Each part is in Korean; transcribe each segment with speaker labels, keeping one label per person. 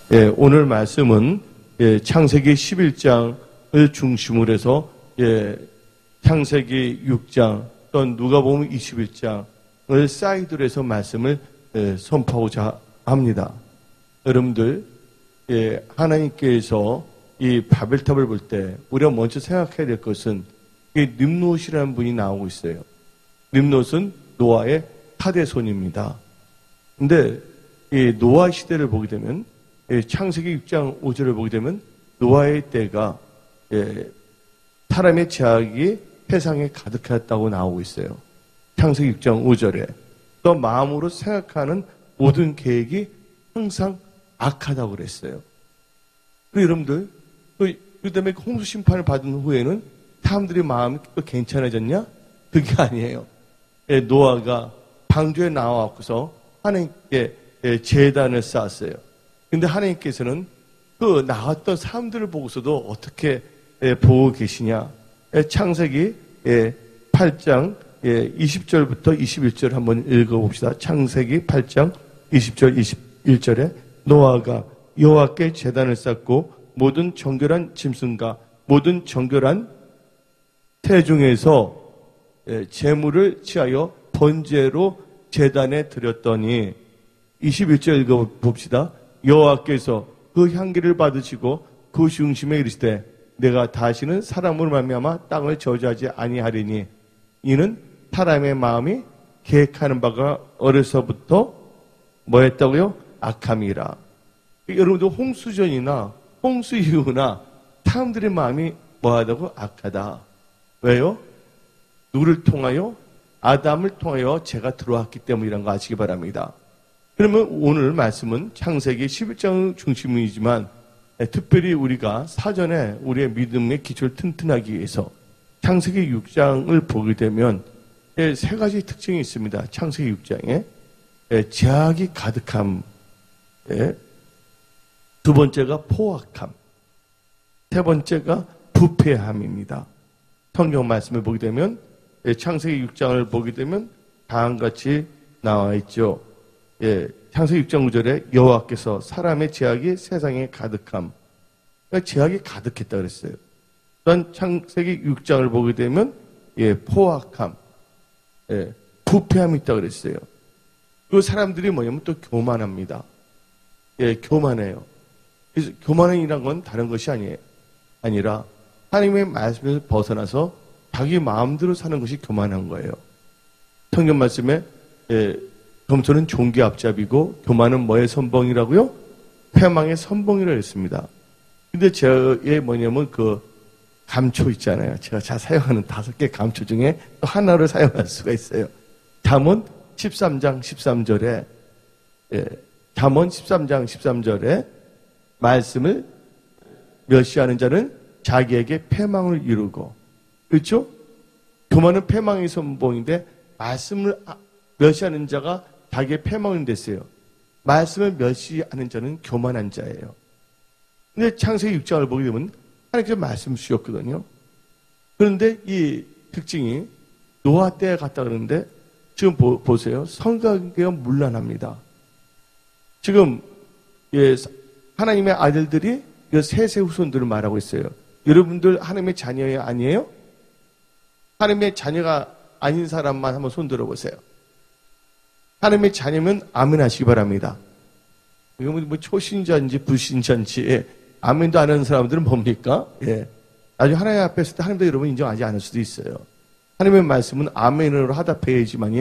Speaker 1: 오늘 말씀은 창세기 11장을 중심으로 해서 창세기 6장 또는 누가복음 21장을 사이드로 해서 말씀을 선포하고자 합니다. 여러분들, 하나님께서 이 바벨탑을 볼 때 우리가 먼저 생각해야 될 것은 nimrod이라는 분이 나오고 있어요. nimrod은 노아의 타대손입니다. 근데 이 노아 시대를 보게 되면 창세기 6장 5절을 보게 되면 노아의 때가 사람의 제약이 세상에 가득했다고 나오고 있어요. 창세기 6장 5절에 또 마음으로 생각하는 모든 계획이 항상 악하다고 그랬어요. 그리고 여러분들 그 다음에 홍수 심판을 받은 후에는 사람들의 마음이 또 괜찮아졌냐? 그게 아니에요. 노아가 방주에 나와서 하나님께 제단을 쌓았어요. 근데 하나님께서는 그 나왔던 사람들을 보고서도 어떻게 보고 계시냐? 창세기 8장 20절부터 21절 한번 읽어봅시다. 창세기 8장 20절 21절에 노아가 여호와께 제단을 쌓고 모든 정결한 짐승과 모든 정결한 새 중에서 제물을 취하여 번제로 제단에 드렸더니 21절 읽어봅시다. 여호와께서 그 향기를 받으시고 그 중심에 이르시되 내가 다시는 사람으로 말미암아 땅을 저주하지 아니하리니 이는 사람의 마음이 계획하는 바가 어려서부터 뭐 했다고요? 악함이라. 여러분도 홍수전이나 홍수 이후나 사람들의 마음이 뭐하다고? 악하다. 왜요? 누구를 통하여? 아담을 통하여 죄가 들어왔기 때문이라는 거 아시기 바랍니다. 그러면 오늘 말씀은 창세기 11장 중심이지만 특별히 우리가 사전에 우리의 믿음의 기초를 튼튼하기 위해서 창세기 6장을 보게 되면 세 가지 특징이 있습니다. 창세기 6장에 제약이 가득함, 두 번째가 포악함, 세 번째가 부패함입니다. 성경 말씀을 보게 되면 창세기 6장을 보게 되면 다음같이 나와 있죠. 창세기 6장 9절에 여호와께서 사람의 제약이 세상에 가득함. 그러니까 제약이 가득했다 그랬어요. 또한 창세기 6장을 보게 되면 포악함, 부패함이 있다 그랬어요. 그 사람들이 뭐냐면 또 교만합니다. 교만해요. 그래서 교만이란 건 다른 것이 아니라 하나님의 말씀에서 벗어나서 자기 마음대로 사는 것이 교만한 거예요. 성경 말씀에 검소는 종기 앞잡이고 교만은 뭐의 선봉이라고요? 패망의 선봉이라고 했습니다. 근데 저의 뭐냐면 그 감초 있잖아요. 제가 잘 사용하는 5개 감초 중에 또 하나를 사용할 수가 있어요. 잠언 13장 13절에 잠언 13장 13절에 말씀을 멸시하는 자는 자기에게 패망을 이루고, 그렇죠? 교만은 패망의 선봉인데 말씀을 멸시하는 자가 자기의 패망을 냈어요. 말씀을 멸시하는 자는 교만한 자예요. 근데 창세기 6장을 보게 되면 하나님께서 말씀 주셨거든요. 그런데 이 특징이 노아 때에 갔다 그러는데 지금 보세요. 성관계가 문란합니다. 지금 하나님의 아들들이 셋의 후손들을 말하고 있어요. 여러분들 하나님의 자녀 아니에요? 하나님의 자녀가 아닌 사람만 한번 손 들어보세요. 하나님의 자녀면 아멘 하시기 바랍니다. 이건 뭐 초신자인지 불신자인지 아멘도 안 하는 사람들은 뭡니까? 나중에 하나님 앞에 있을 때 하나님도 여러분 인정하지 않을 수도 있어요. 하나님의 말씀은 아멘으로 하답해야지만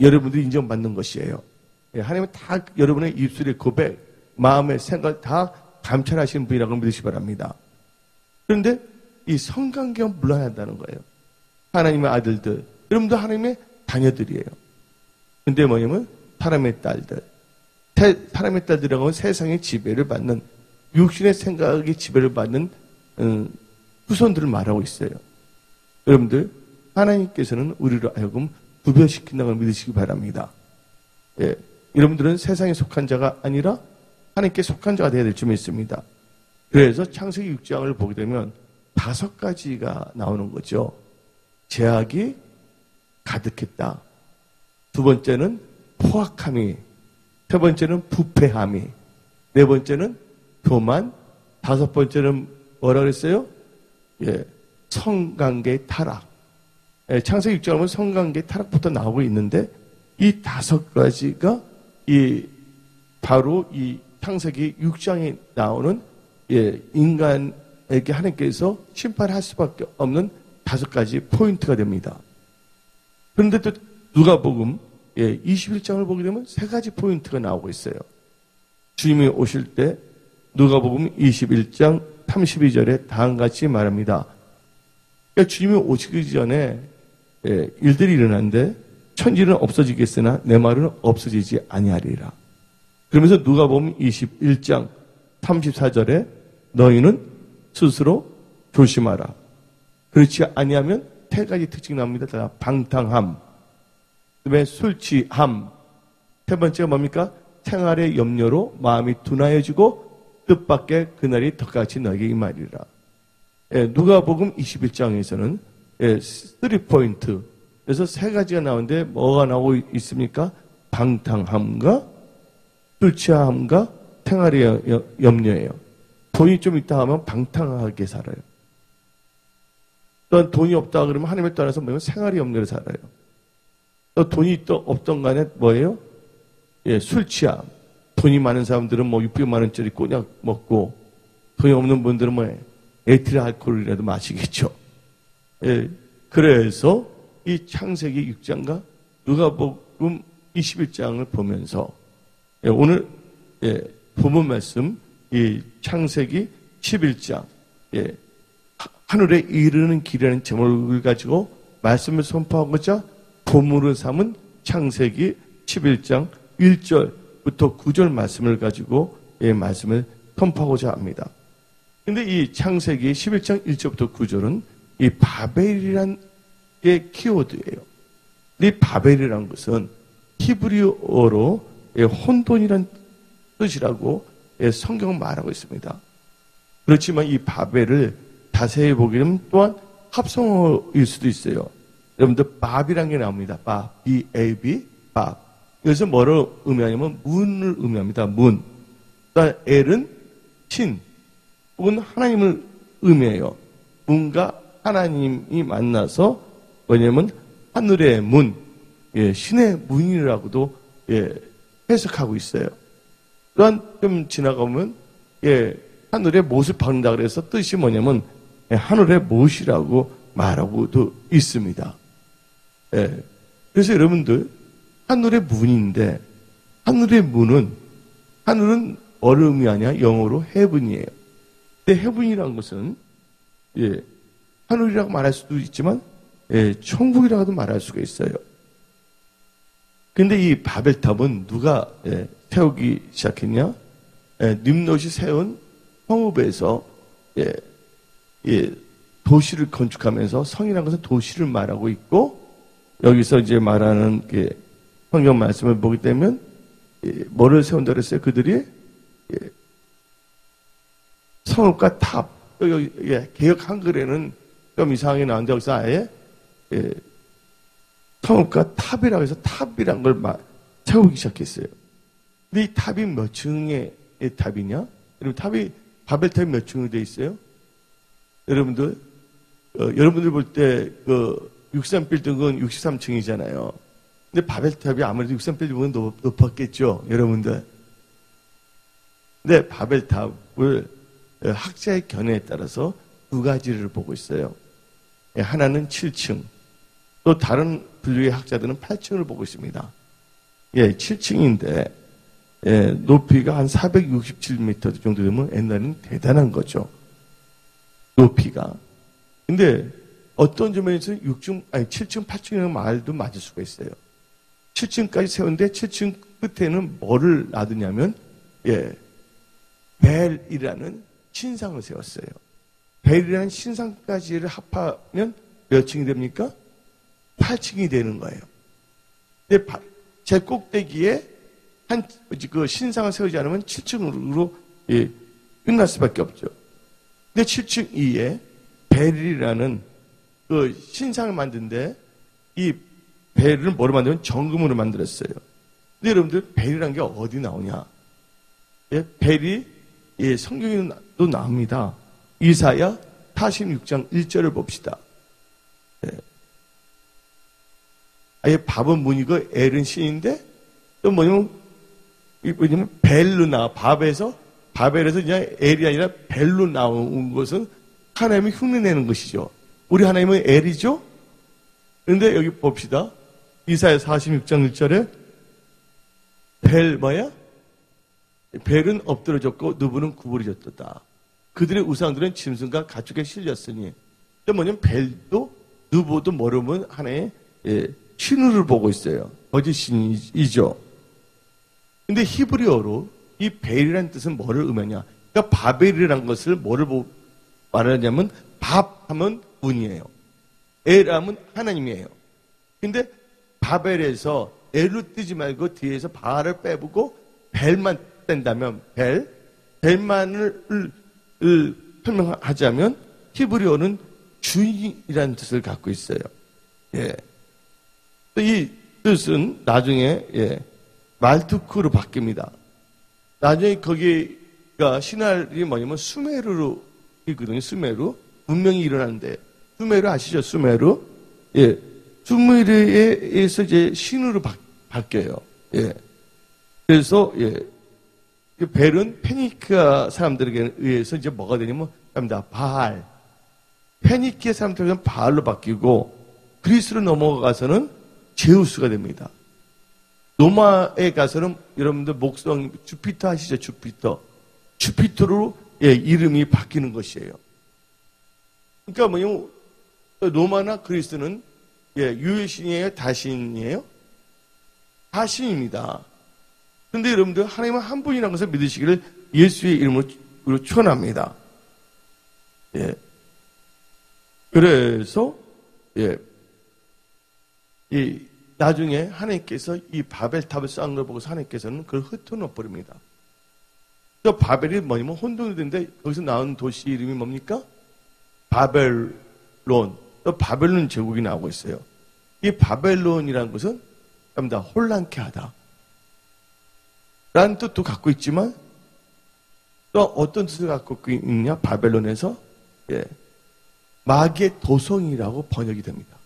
Speaker 1: 여러분들이 인정받는 것이에요. 하나님은 다 여러분의 입술의 고백, 마음의 생각 다 감찰하시는 분이라고 믿으시기 바랍니다. 그런데 이 성관계가 문란하다는 거예요. 하나님의 아들들, 여러분도 하나님의 자녀들이에요. 근데 뭐냐면 사람의 딸들. 사람의 딸들이라고 하면 세상의 지배를 받는, 육신의 생각의 지배를 받는 후손들을 말하고 있어요. 여러분들, 하나님께서는 우리를 하여금 구별시킨다는 걸 믿으시기 바랍니다. 여러분들은 세상에 속한 자가 아니라 하나님께 속한 자가 되어야 될 점이 있습니다. 그래서 창세기 6장을 보게 되면 5가지가 나오는 거죠. 제약이 가득했다. 두 번째는 포악함이, 세 번째는 부패함이, 네 번째는 교만, 다섯 번째는 뭐라 그랬어요? 성관계 타락. 창세기 6장에 보면 성관계 타락부터 나오고 있는데 이 다섯 가지가 바로 이 창세기 6장에 나오는 인간에게 하나님께서 심판할 수밖에 없는 다섯 가지 포인트가 됩니다. 그런데 또 누가복음 21장을 보게 되면 세 가지 포인트가 나오고 있어요. 주님이 오실 때 누가복음 21장 32절에 다음같이 말합니다. 그러니까 주님이 오시기 전에 일들이 일어났는데 천지는 없어지겠으나 내 말은 없어지지 아니하리라. 그러면서 누가복음 21장 34절에 너희는 스스로 조심하라. 그렇지 아니하면 세 가지 특징이 나옵니다. 방탕함, 그다음에 술 취함, 세 번째가 뭡니까? 생활의 염려로 마음이 둔하여지고 뜻밖의 그날이 덕같이 너에게 임하리라. 누가복음 21장에서는 3포인트, 그래서 세 가지가 나오는데 뭐가 나오고 있습니까? 방탕함과 술 취함과 생활의 염려예요. 돈이 좀 있다 하면 방탕하게 살아요. 또한 돈이 없다 그러면 하나님을 떠나서 뭐냐면 생활의 염려를 살아요. 또 돈이 또 없던 간에 뭐예요? 술 취함. 돈이 많은 사람들은 600만 원짜리 꼬냑 먹고 돈이 없는 분들은 에틸 알코올이라도 마시겠죠. 그래서 이 창세기 6장과 누가복음 21장을 보면서 오늘 본문 말씀 이 창세기 11장 하늘에 이르는 길이라는 제목을 가지고 말씀을 선포하고자 본문을 삼은 창세기 11장 1절부터 9절 말씀을 가지고 말씀을 선포하고자 합니다. 근데 이 창세기 11장 1절부터 9절은 이 바벨이란 게 키워드예요. 이 바벨이란 것은 히브리어로 혼돈이란 뜻이라고 성경은 말하고 있습니다. 그렇지만 이 바벨을 자세히 보게 되면 또한 합성어일 수도 있어요. 여러분들 밥이란 게 나옵니다. 밥, B-A-B, 밥. 여기서 뭐를 의미하냐면 문을 의미합니다. 문. 그다음 엘은 신 혹은 하나님을 의미해요. 문과 하나님이 만나서 뭐냐면 하늘의 문, 신의 문이라고도 해석하고 있어요. 또한 좀 지나가면 하늘의 못을 박는다 그래서 뜻이 뭐냐면 하늘의 못이라고 말하고도 있습니다. 그래서 여러분들 하늘의 문인데 하늘의 문은 하늘은 뭐를 의미하냐? 영어로 heaven이에요. 근데 heaven이라는 것은 하늘이라고 말할 수도 있지만 천국이라고도 말할 수가 있어요. 근데 이 바벨탑은 누가 세우기 시작했냐? 님롯이 세운 성읍에서 도시를 건축하면서 성이라는 것은 도시를 말하고 있고 여기서 이제 말하는 성경 말씀을 보게 되면 뭐를 세운다 그랬어요? 그들이 성읍과 탑. 여기 개역 한글에는 좀 이상하게 나오는데 여기서 아예 성읍과 탑이라고 해서 탑이란 걸 세우기 시작했어요. 근데 이 탑이 몇 층의 탑이냐? 여러분 바벨탑이 몇 층으로 되어 있어요? 여러분들 볼 때 63빌딩은 63층이잖아요. 근데 바벨탑이 아무래도 63빌딩은 높았겠죠, 여러분들. 근데 바벨탑을 학자의 견해에 따라서 두 가지를 보고 있어요. 하나는 7층, 또 다른 분류의 학자들은 8층을 보고 있습니다. 7층인데 높이가 한 467m 정도 되면 옛날에는 대단한 거죠. 높이가. 근데 어떤 점에서 7층, 8층이라는 말도 맞을 수가 있어요. 7층까지 세웠는데 7층 끝에는 뭐를 놔두냐면 벨이라는 신상을 세웠어요. 벨이라는 신상까지를 합하면 몇 층이 됩니까? 8층이 되는 거예요. 근데 제 꼭대기에 그 신상을 세우지 않으면 7층으로 끝날 수밖에 없죠. 근데 7층 위에 벨이라는 그 신상을 만드는데 이 벨을 뭐로 만들면 정금으로 만들었어요. 근데 여러분들 벨이라는 게 어디 나오냐? 벨이 성경에도 나옵니다. 이사야 46장 1절을 봅시다. 아예 밥은 문이고 엘은 신인데 또 뭐냐면 벨로 나와. 바벨에서 그냥 엘이 아니라 벨로 나온 것은 하나님이 흉내내는 것이죠. 우리 하나님은 엘이죠. 그런데 여기 봅시다. 이사야 46장 1절에 벨 뭐야? 벨은 엎드러졌고 누부는 구부러졌다. 그들의 우상들은 짐승과 가축에 실렸으니. 또 뭐냐면 벨도 누부도 모르면 하나의 신우를 보고 있어요. 거짓신이죠. 근데 히브리어로 이 벨이라는 뜻은 뭐를 의미하냐? 그러니까 바벨이라는 것을 뭐를 말하냐면 밥하면 문이에요. 엘하면 하나님이에요. 근데 바벨에서 엘로 뜨지 말고 뒤에서 바알을 빼보고 벨만 뗀다면 벨만을 설명하자면 히브리어는 주인이라는 뜻을 갖고 있어요. 이 뜻은 나중에 말투크로 바뀝니다. 나중에 거기가 신할이 뭐냐면 수메르로 있거든요. 수메르. 문명이 일어나는데. 수메르 아시죠? 수메르. 수메르에서 이제 신으로 바뀌어요. 그래서, 벨은 페니키아 사람들에게 의해서 이제 뭐가 되냐면, 바알. 페니키아 사람들은 바알로 바뀌고, 그리스로 넘어가서는 제우스가 됩니다. 로마에 가서는 여러분들 목성 주피터 아시죠? 주피터로 이름이 바뀌는 것이에요. 그러니까 뭐냐면 로마나 그리스는 유효신이에요? 다신이에요? 다신입니다. 그런데 여러분들 하나님은 한 분이라는 것을 믿으시기를 예수의 이름으로 축원합니다. 그래서 나중에 하나님께서 이 바벨탑을 쌓은 걸 보고서 하나님께서는 그걸 흩어놓아 버립니다. 또 바벨이 뭐냐면 혼돈이 되는데 거기서 나온 도시 이름이 뭡니까? 바벨론. 또 바벨론 제국이 나오고 있어요. 이 바벨론이라는 것은 혼란케 하다 라는 뜻도 갖고 있지만 또 어떤 뜻을 갖고 있냐? 바벨론에서 마귀의 도성이라고 번역이 됩니다.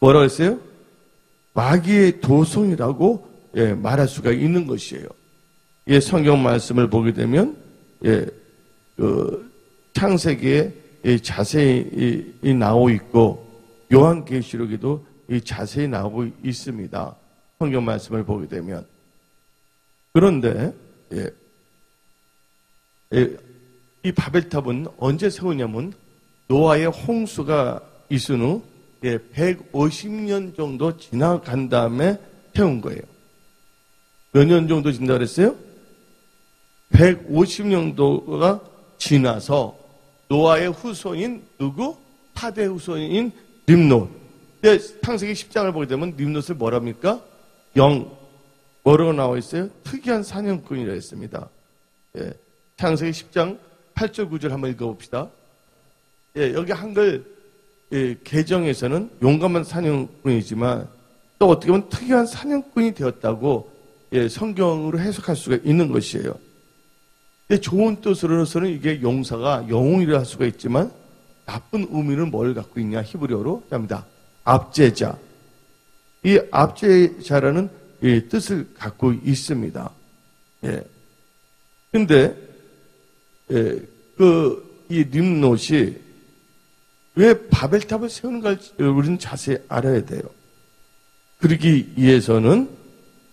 Speaker 1: 뭐라고 했어요? 마귀의 도성이라고 말할 수가 있는 것이에요. 성경 말씀을 보게 되면 창세기에 자세히 나오고 있고 요한계시록에도 자세히 나오고 있습니다. 성경 말씀을 보게 되면. 그런데 이 바벨탑은 언제 세우냐면 노아의 홍수가 있은 후 150년 정도 지나간 다음에 세운 거예요. 몇 년 정도 지난다고 그랬어요? 150년도가 지나서 노아의 후손인 누구? 타대 후손인 림롯. 창세기 10장을 보게 되면 림롯을 뭐랍니까? 뭐라고 나와 있어요? 특이한 사냥꾼이라 했습니다. 창세기 10장 8절 9절 한번 읽어봅시다. 여기 한글 개정에서는 용감한 사냥꾼이지만 또 어떻게 보면 특이한 사냥꾼이 되었다고 성경으로 해석할 수가 있는 것이에요. 좋은 뜻으로서는 이게 용사가 영웅이라 할 수가 있지만 나쁜 의미는 뭘 갖고 있냐? 히브리어로 합니다. 압제자. 이 압제자라는 뜻을 갖고 있습니다. 근데 이 림롯이 왜 바벨탑을 세우는가 우리는 자세히 알아야 돼요. 그러기 위해서는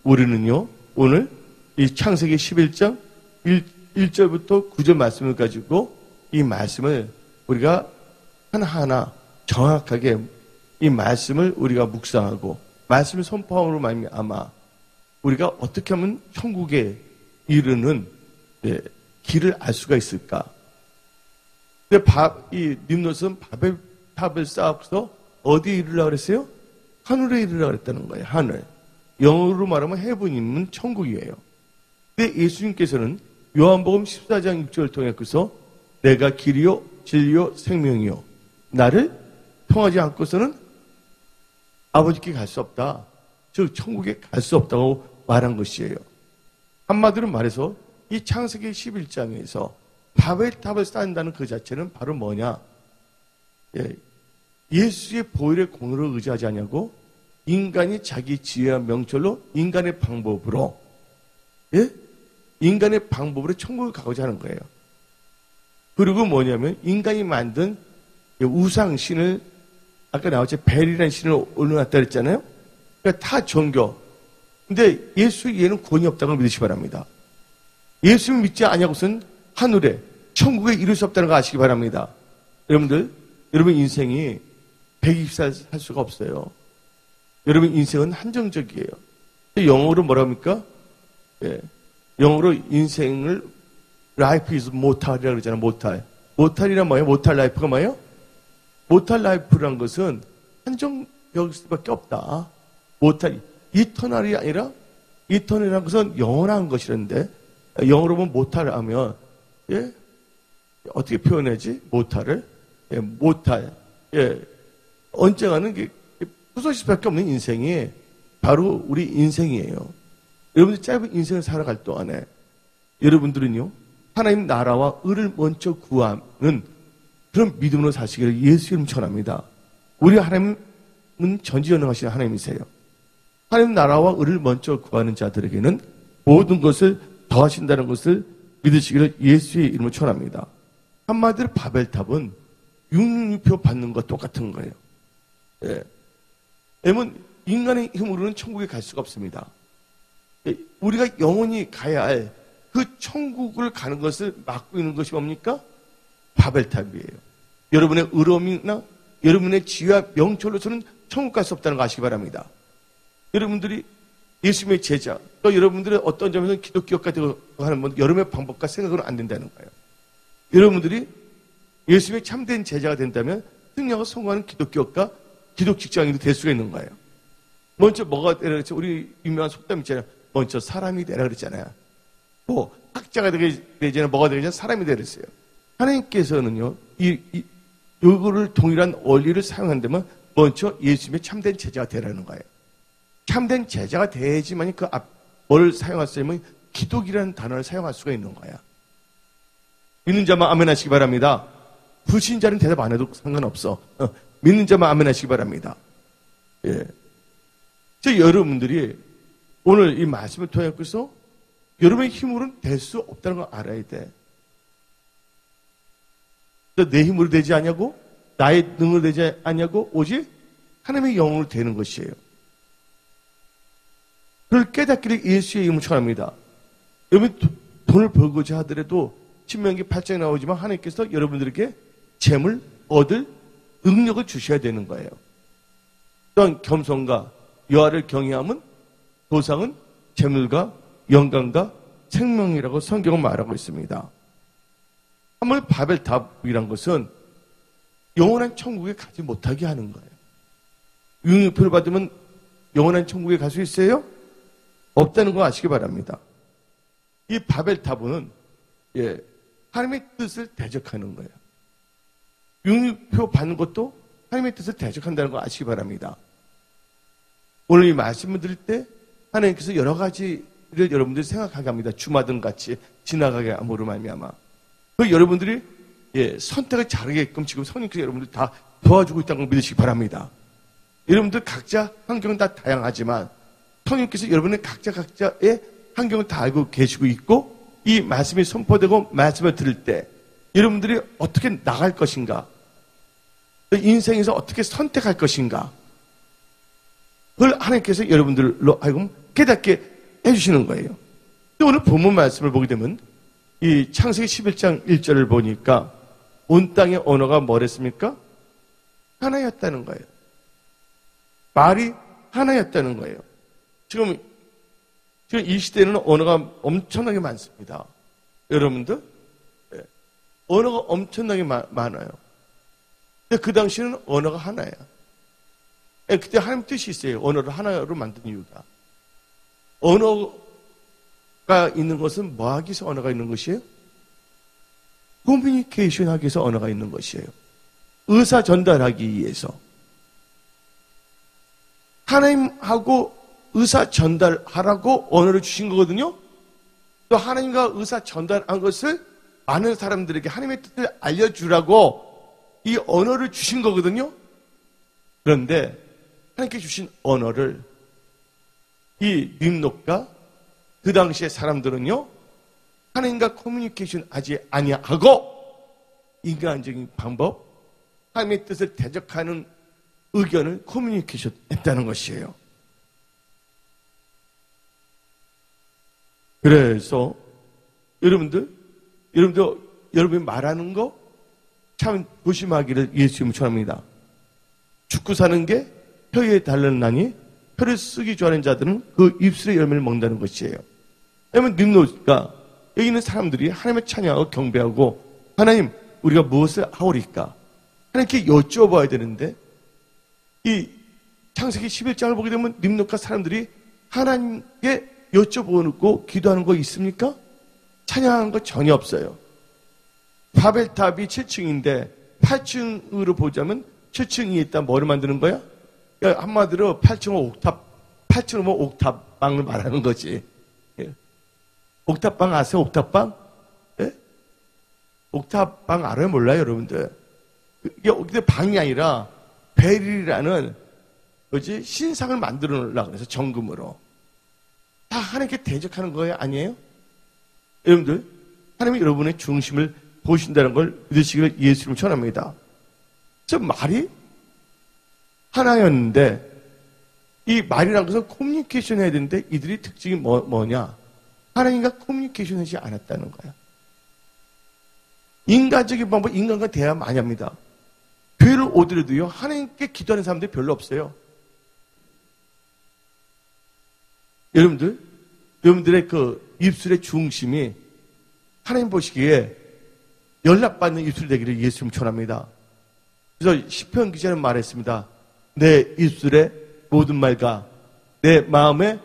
Speaker 1: 우리는요, 오늘 이 창세기 11장 1절부터 9절 말씀을 가지고 이 말씀을 우리가 하나하나 정확하게 이 말씀을 우리가 묵상하고 말씀을 선포함으로 말미암아 우리가 어떻게 하면 천국에 이르는 길을 알 수가 있을까? 근데 이 림롯은 바벨탑을 쌓아서 어디에 이르려고 그랬어요? 하늘에 이르려고 그랬다는 거예요. 하늘. 영어로 말하면 헤븐이면 천국이에요. 근데 예수님께서는 요한복음 14장 6절을 통해서 내가 길이요 진리요 생명이요 나를 통하지 않고서는 아버지께 갈 수 없다. 즉 천국에 갈 수 없다고 말한 것이에요. 한마디로 말해서 이 창세기 11장에서 바벨탑을 쌓는다는 그 자체는 바로 뭐냐? 예, 예수의 보혈의 공로를 의지하지 않냐고 인간이 자기 지혜와 명철로 인간의 방법으로 인간의 방법으로 천국을 가고자 하는 거예요. 그리고 뭐냐면 인간이 만든 우상신을 아까 나왔죠. 벨이라는 신을 올려놨다 그랬잖아요. 그러니까 다 종교. 근데 예수 얘는 권위 없다는 걸 믿으시기 바랍니다. 예수를 믿지 않냐고서는 하늘에 천국에 이룰 수 없다는 거 아시기 바랍니다. 여러분들, 여러분 인생이 120살 살 수가 없어요. 여러분 인생은 한정적이에요. 영어로 뭐라 합니까? 예. 영어로 인생을 life is mortal이라고 그러잖아요. mortal이란 뭐예요? mortal life가 뭐예요? mortal life란 것은 한정적일 수밖에 없다. mortal, eternal이 아니라 eternal이라는 것은 영원한 것이라는데 영어로 보면 mortal 하면 예? 어떻게 표현하지? mortal을? 예, mortal. 예. 언젠가는 부서질 수밖에 없는 인생이 바로 우리 인생이에요. 여러분들 짧은 인생을 살아갈 동안에 여러분들은요 하나님 나라와 의를 먼저 구하는 그런 믿음으로 사시기를 예수 이름 전합니다. 우리 하나님은 전지전능하신 하나님이세요. 하나님 나라와 의를 먼저 구하는 자들에게는 모든 것을 더하신다는 것을 믿으시기를 예수의 이름으로 전합니다. 한마디로 바벨탑은 융표 받는 것과 똑같은 거예요. 예. 왜냐면 인간의 힘으로는 천국에 갈 수가 없습니다. 우리가 영원히 가야 할 그 천국을 가는 것을 막고 있는 것이 뭡니까? 바벨탑이에요. 여러분의 의로움이나 여러분의 지혜와 명철로서는 천국 갈 수 없다는 거 아시기 바랍니다. 여러분들이 예수님의 제자, 또 여러분들의 어떤 점에서는 기독교가 되고 하는 여러분의 방법과 생각으로 안 된다는 거예요. 여러분들이 예수님의 참된 제자가 된다면 승리하고 성공하는 기독교가 기독 직장인도 될 수가 있는 거예요. 먼저 뭐가 되라 그랬죠? 우리 유명한 속담 있잖아요. 먼저 사람이 되라 그랬잖아요. 뭐 학자가 되잖아요. 뭐가 되잖아요. 사람이 되라 그랬어요. 하나님께서는요, 요거를 동일한 원리를 사용한다면 먼저 예수님의 참된 제자가 되라는 거예요. 참된 제자가 돼야지만 그 뭘 사용할 수 있으면 기독이라는 단어를 사용할 수가 있는 거야. 믿는 자만 아멘 하시기 바랍니다. 불신자는 대답 안 해도 상관없어. 믿는 자만 아멘 하시기 바랍니다. 예. 여러분들이 오늘 이 말씀을 통해서 여러분의 힘으로는 될 수 없다는 걸 알아야 돼. 내 힘으로 되지 않냐고? 나의 능으로 되지 않냐고? 오직 하나님의 영으로 되는 것이에요. 그걸 깨닫기를 예수의 이름으로 축원합니다. 여러분 돈을 벌고자 하더라도 신명기 8장에 나오지만 하나님께서 여러분들에게 재물 얻을 능력을 주셔야 되는 거예요. 또한 겸손과 여호와를 경외함은 보상은 재물과 영광과 생명이라고 성경은 말하고 있습니다. 한번 바벨탑이란 것은 영원한 천국에 가지 못하게 하는 거예요. 유흥표를 받으면 영원한 천국에 갈 수 있어요? 없다는 거 아시기 바랍니다. 이 바벨탑은 하나님의 뜻을 대적하는 거예요. 유흥표 받는 것도 하나님의 뜻을 대적한다는 거 아시기 바랍니다. 오늘 이 말씀을 드릴 때 하나님께서 여러 가지를 여러분들이 생각하게 합니다. 주마등 같이 지나가게 함으로 말미암아. 여러분들이 선택을 잘하게끔 지금 성령께서 여러분들 다 도와주고 있다는 걸 믿으시기 바랍니다. 여러분들 각자 환경은 다 다양하지만 성령께서 여러분의 각자의 환경을 다 알고 계시고 있고 이 말씀이 선포되고 말씀을 들을 때 여러분들이 어떻게 나갈 것인가, 인생에서 어떻게 선택할 것인가, 그걸 하나님께서 여러분들로 하여금 깨닫게 해주시는 거예요. 또 오늘 본문 말씀을 보게 되면 이 창세기 11장 1절을 보니까 온 땅의 언어가 뭐랬습니까? 하나였다는 거예요. 말이 하나였다는 거예요. 지금 이 시대에는 언어가 엄청나게 많습니다. 여러분들 언어가 엄청나게 많아요. 근데 그 당시에는 언어가 하나야. 그때 하나님 뜻이 있어요. 언어를 하나로 만든 이유가. 언어가 있는 것은 뭐 하기 위해서 언어가 있는 것이에요? 커뮤니케이션 하기 위해서 언어가 있는 것이에요. 의사 전달하기 위해서. 하나님하고 의사 전달하라고 언어를 주신 거거든요. 또 하나님과 의사 전달한 것을 많은 사람들에게 하나님의 뜻을 알려주라고 이 언어를 주신 거거든요. 그런데 하나님께 주신 언어를 이 림록과 그 당시의 사람들은요, 하나님과 커뮤니케이션 하지 아니하고 인간적인 방법, 하나님의 뜻을 대적하는 의견을 커뮤니케이션 했다는 것이에요. 그래서 여러분이 말하는 거 참 조심하기를 예수님 축원합니다. 죽고 사는 게 혀에 달렸나니 혀를 쓰기 좋아하는 자들은 그 입술의 열매를 먹는다는 것이에요. 왜냐하면 림노가 여기 있는 사람들이 하나님의 찬양하고 경배하고 하나님 우리가 무엇을 하오리까? 하나님께 여쭤봐야 되는데 이 창세기 11장을 보게 되면 림노가 사람들이 하나님께 여쭤보고 기도하는 거 있습니까? 찬양하는 거 전혀 없어요. 바벨탑이 7층인데 8층으로 보자면 7층이 있다 뭐를 만드는 거야? 그러니까 한마디로 8층은 옥탑방을 말하는 거지. 예. 옥탑방 아세요? 옥탑방? 예? 옥탑방 알아요? 몰라요, 여러분들? 이게 방이 아니라 벨이라는 신상을 만들어 놓으려고 그래서 정금으로. 다 하나님께 대적하는 거예요? 아니에요? 여러분들, 하나님이 여러분의 중심을 보신다는 걸 믿으시기를 예수님을 전합니다. 저 말이 하나였는데 이 말이라는 것은 커뮤니케이션 해야 되는데 이들이 특징이 뭐냐? 하나님과 커뮤니케이션 하지 않았다는 거야. 인간적인 방법, 인간과 대화 많이 합니다. 교회를 오더라도요, 하나님께 기도하는 사람들이 별로 없어요. 여러분들의 그 입술의 중심이 하나님 보시기에 연락받는 입술 되기를 예수님 축원합니다. 그래서 시편 기자는 말했습니다. 내 입술의 모든 말과 내 마음의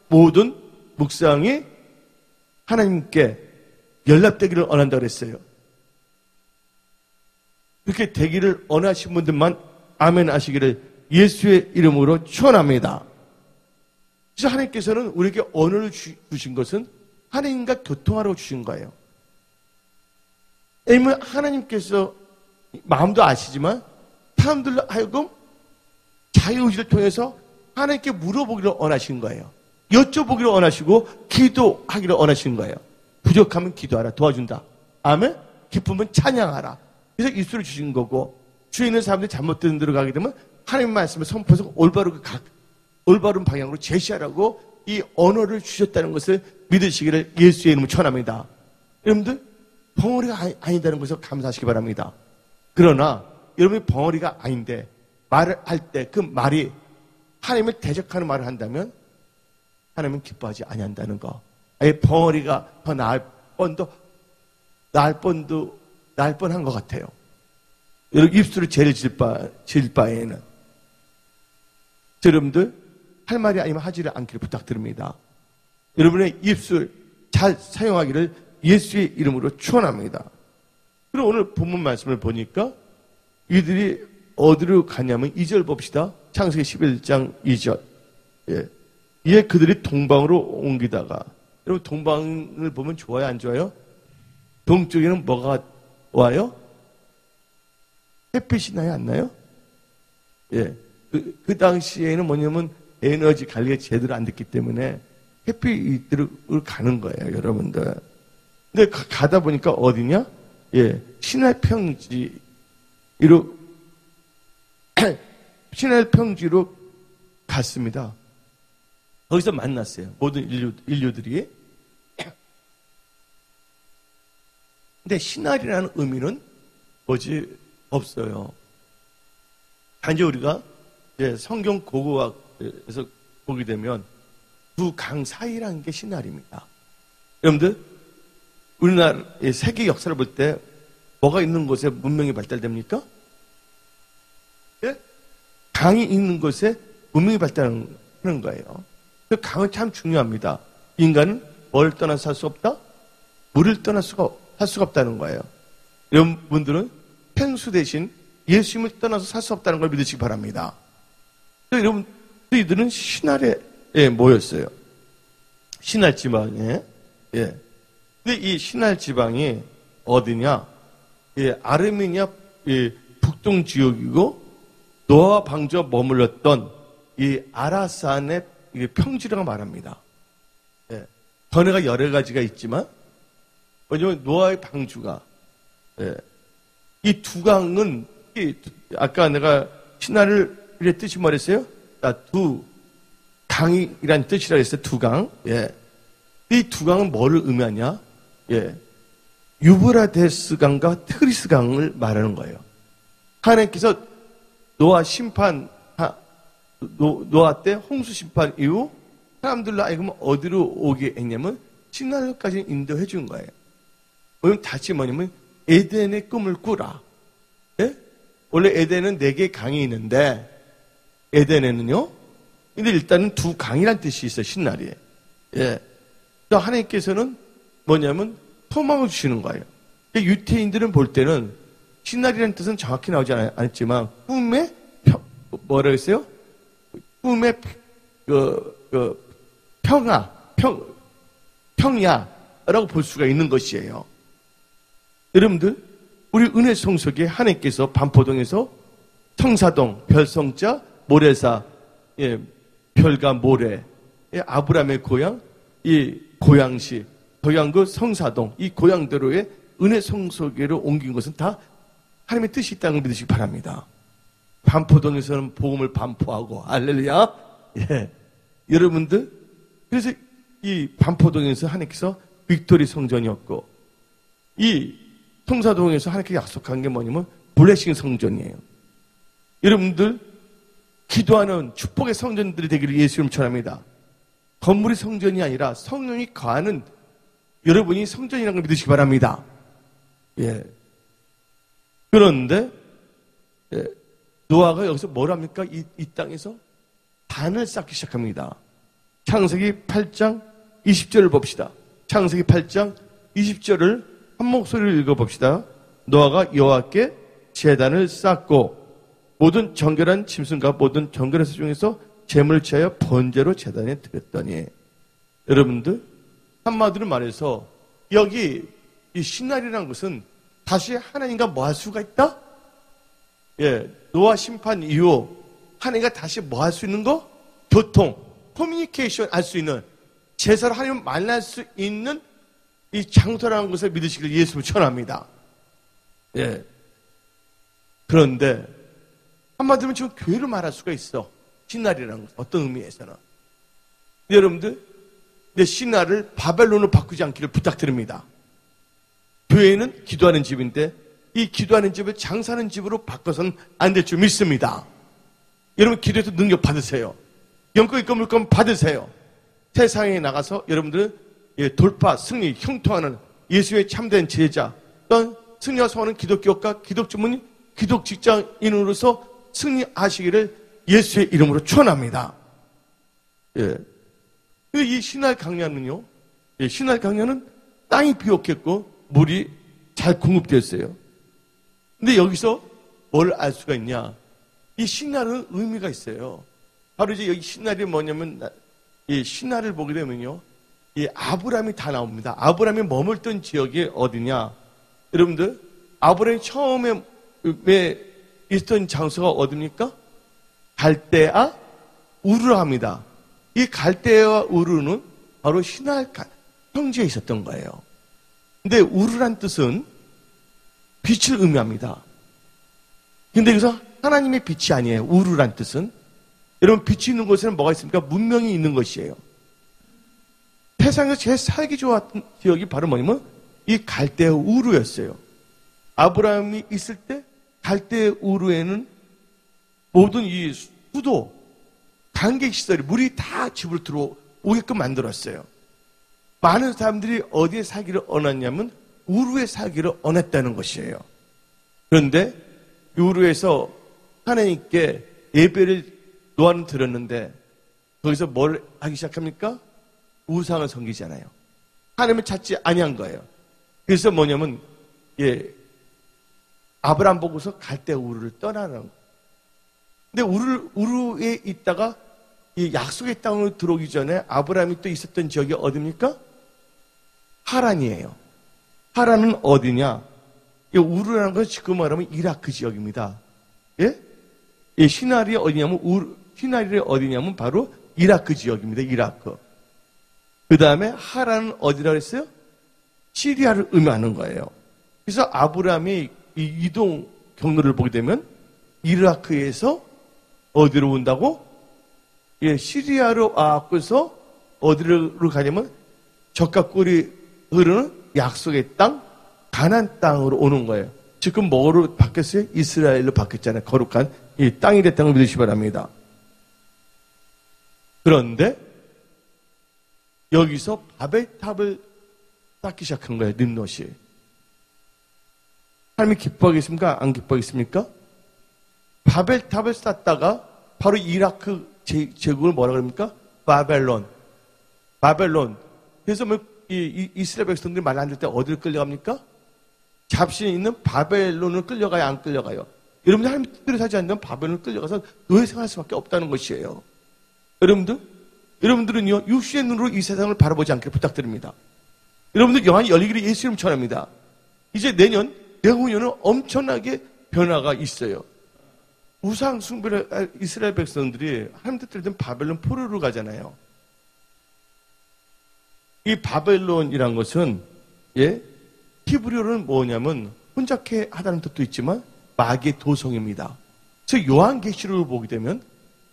Speaker 1: 모든 묵상이 하나님께 연락되기를 원한다고 그랬어요. 그렇게 되기를 원하신 분들만 아멘 하시기를 예수의 이름으로 축원합니다. 그래서 하나님께서는 우리에게 언어를 주신 것은 하나님과 교통하라고 주신 거예요. 왜냐하면 하나님께서 마음도 아시지만 사람들로 하여금 자유의지를 통해서 하나님께 물어보기를 원하신 거예요. 여쭤보기를 원하시고 기도하기를 원하신 거예요. 부족하면 기도하라. 도와준다. 아멘? 기쁘면 찬양하라. 그래서 입술을 주신 거고 주위에 있는 사람들이 잘못된 데로 가게 되면 하나님 말씀을 선포해서 올바른 방향으로 제시하라고 이 언어를 주셨다는 것을 믿으시기를 예수의 이름으로 축원합니다. 여러분들 벙어리가 아니다는 것을 감사하시기 바랍니다. 그러나 여러분이 벙어리가 아닌데 말을 할 때 그 말이 하나님을 대적하는 말을 한다면 하나님은 기뻐하지 아니한다는 거. 아예 벙어리가 더 나을 뻔한 것 같아요. 여러분 입술을 제일 질 바에는 여러분들 할 말이 아니면 하지를 않기를 부탁드립니다. 여러분의 입술 잘 사용하기를 예수의 이름으로 축원합니다. 그리고 오늘 본문 말씀을 보니까 이들이 어디로 가냐면 2절 봅시다. 창세기 11장 2절. 예. 이에 그들이 동방으로 옮기다가 여러분 동방을 보면 좋아요 안 좋아요? 동쪽에는 뭐가 와요? 햇빛이 나요 안 나요? 예. 그 당시에는 뭐냐면 에너지 관리가 제대로 안 됐기 때문에 햇빛으로 가는 거예요 여러분들. 근데 가다 보니까 어디냐? 예, 시날 평지로 갔습니다. 거기서 만났어요. 모든 인류들이. 근데 시날이라는 의미는 없어요. 단지 우리가 성경 고고학에서 보게 되면 두 강 사이라는 게 시날입니다. 여러분들, 우리나라의 세계 역사를 볼 때 뭐가 있는 곳에 문명이 발달됩니까? 예? 강이 있는 곳에 문명이 발달하는 거예요. 그 강은 참 중요합니다. 인간은 뭘 떠나서 살 수 없다? 물을 떠나서 살 수가 없다는 거예요. 여러분들은 펭수 대신 예수님을 떠나서 살 수 없다는 걸 믿으시기 바랍니다. 여러분, 이들은 신할에 모였어요. 신할 지방에. 예. 근데 이 시날 지방이 어디냐? 아르메니아 북동 지역이고 노아와 방주가 머물렀던 이 아라산의 평지라고 말합니다. 전해가 여러 가지가 있지만 왜냐면 노아의 방주가 이 두 강은 아까 내가 시나를 뜻이 뭐랬어요? 두 강이란 뜻이라고 했어요. 두 강. 이 두 강은 뭐를 의미하냐? 유브라데스 강과 트그리스 강을 말하는 거예요. 하나님께서 노아 심판, 노아 때 홍수 심판 이후 사람들로 하여금 어디로 오게 했냐면 시나리오까지 인도해 준 거예요. 그럼 다시 뭐냐면 에덴의 꿈을 꾸라. 원래 에덴은 4개의 강이 있는데 에덴에는요. 근데 일단은 두 강이란 뜻이 있어요. 신나리에. 또 하나님께서는 뭐냐면 소망을 주시는 거예요. 유태인들은 볼 때는 신날이라는 뜻은 정확히 나오지 않았지만 꿈의 뭐라고 했어요? 꿈의 평야라고 볼 수가 있는 것이에요. 여러분들 우리 은혜 성속에 하나님께서 반포동에서 청사동, 별성자, 모래사, 별과 모래, 아브라함의 고향, 이 고향시, 고향구 성사동, 이 고향대로의 은혜 성소계로 옮긴 것은 다 하나님의 뜻이 있다는 걸 믿으시기 바랍니다. 반포동에서는 복음을 반포하고, 할렐루야. 여러분들, 그래서 이 반포동에서 하나님께서 빅토리 성전이었고, 이 성사동에서 하나님께서 약속한 게 뭐냐면 블레싱 성전이에요. 여러분들, 기도하는 축복의 성전들이 되기를 예수 이름 축원합니다. 건물이 성전이 아니라 성령이 거하는 여러분이 성전이라는 걸 믿으시기 바랍니다. 그런데 노아가 여기서 뭘 합니까? 이 땅에서 단을 쌓기 시작합니다. 창세기 8장 20절을 봅시다. 창세기 8장 20절을 한 목소리로 읽어봅시다. 노아가 여호와께 제단을 쌓고 모든 정결한 짐승과 모든 정결한 새 중에서 제물을 취하여 번제로 제단에 드렸더니, 여러분들 한마디로 말해서 여기 이 신날이라는 것은 다시 하나님과 뭐 할 수가 있다? 노아 심판 이후 하나님과 다시 뭐 할 수 있는 거? 교통, 커뮤니케이션 할 수 있는, 제사로 하나님을 만날 수 있는 이 장소라는 것을 믿으시길 예수를 축원합니다. 그런데 한마디로 지금 교회를 말할 수가 있어. 신날이라는 것, 어떤 의미에서는. 여러분들, 내 신날을 바벨론으로 바꾸지 않기를 부탁드립니다. 교회는 기도하는 집인데 이 기도하는 집을 장사하는 집으로 바꿔서는 안 될 줄 믿습니다. 여러분 기도해서 능력 받으세요. 영권 있고 물권 받으세요. 세상에 나가서 여러분들은 돌파, 승리, 형통하는 예수의 참된 제자, 또한 승리와 소원은 기독교과 기독주문인 기독 직장인으로서 승리하시기를 예수의 이름으로 축원합니다. 이 신할 강야는요, 신할 강야는 땅이 비옥했고 물이 잘 공급됐어요. 근데 여기서 뭘 알 수가 있냐? 이 신날은 의미가 있어요. 바로 이제 여기 신날이 뭐냐면, 이 신날을 보게 되면요, 이 아브라함이 다 나옵니다. 아브라함이 머물던 지역이 어디냐? 여러분들, 아브라함이 처음에 있었던 장소가 어디입니까? 갈대아 우르라 합니다. 이 갈대아 우르는 바로 신할 평지에 있었던 거예요. 근데 우르란 뜻은 빛을 의미합니다. 근데 여기서 하나님의 빛이 아니에요. 우르란 뜻은. 여러분, 빛이 있는 곳에는 뭐가 있습니까? 문명이 있는 것이에요. 세상에서 제일 살기 좋았던 지역이 바로 뭐냐면 이 갈대아 우르였어요. 아브라함이 있을 때 갈대아 우르에는 모든 이 수도, 관객시설이, 물이 다 집으로 들어오게끔 만들었어요. 많은 사람들이 어디에 살기를 원했냐면 우르에 살기를 원했다는 것이에요. 그런데 우르에서 하나님께 예배를 노아는 드렸는데 거기서 뭘 하기 시작합니까? 우상을 섬기잖아요. 하나님을 찾지 아니한 거예요. 그래서 뭐냐면 아브라함 보고서 갈대아 우르를 떠나는 거예요. 근데 우르에 있다가 이 약속의 땅으로 들어오기 전에 아브라함이 또 있었던 지역이 어디입니까? 하란이에요. 하란은 어디냐? 이 우르라는 건 지금 말하면 이라크 지역입니다. 예? 이 시나리 어디냐면 시나리 어디냐면 바로 이라크 지역입니다. 이라크. 그 다음에 하란은 어디라고 했어요? 시리아를 의미하는 거예요. 그래서 아브라함이 이 이동 경로를 보게 되면 이라크에서 어디로 온다고? 예, 시리아로 와서 어디로 가냐면 젖과 꿀이 흐르는 약속의 땅, 가나안 땅으로 오는 거예요. 지금 뭐로 바뀌었어요? 이스라엘로 바뀌었잖아요. 거룩한 이 땅이 됐다는 걸 믿으시기 바랍니다. 그런데 여기서 바벨탑을 쌓기 시작한 거예요. nim롯이. 하나님이 기뻐하겠습니까? 안 기뻐하겠습니까? 바벨탑을 쌓다가 바로 이라크 제국을 뭐라 그럽니까? 바벨론. 그래서 뭐 이스라엘 백성들이 말 안 들 때 어디를 끌려갑니까? 잡신이 있는 바벨론을 끌려가요? 안 끌려가요? 여러분들 하나님 뜻대로 사지 않으면 바벨론을 끌려가서 노예 생활할 수밖에 없다는 것이에요. 여러분들은요, 육신의 눈으로 이 세상을 바라보지 않기를 부탁드립니다. 여러분들 영안이 열리기를 예수 이름 축원합니다. 이제 내후년은 엄청나게 변화가 있어요. 우상 숭배를 이스라엘 백성들이 하나님 뜻대로 된 바벨론 포로로 가잖아요. 이 바벨론이란 것은 히브리어는 뭐냐면 혼잡해 하다는 뜻도 있지만 마귀의 도성입니다. 그래서 요한계시록을 보게 되면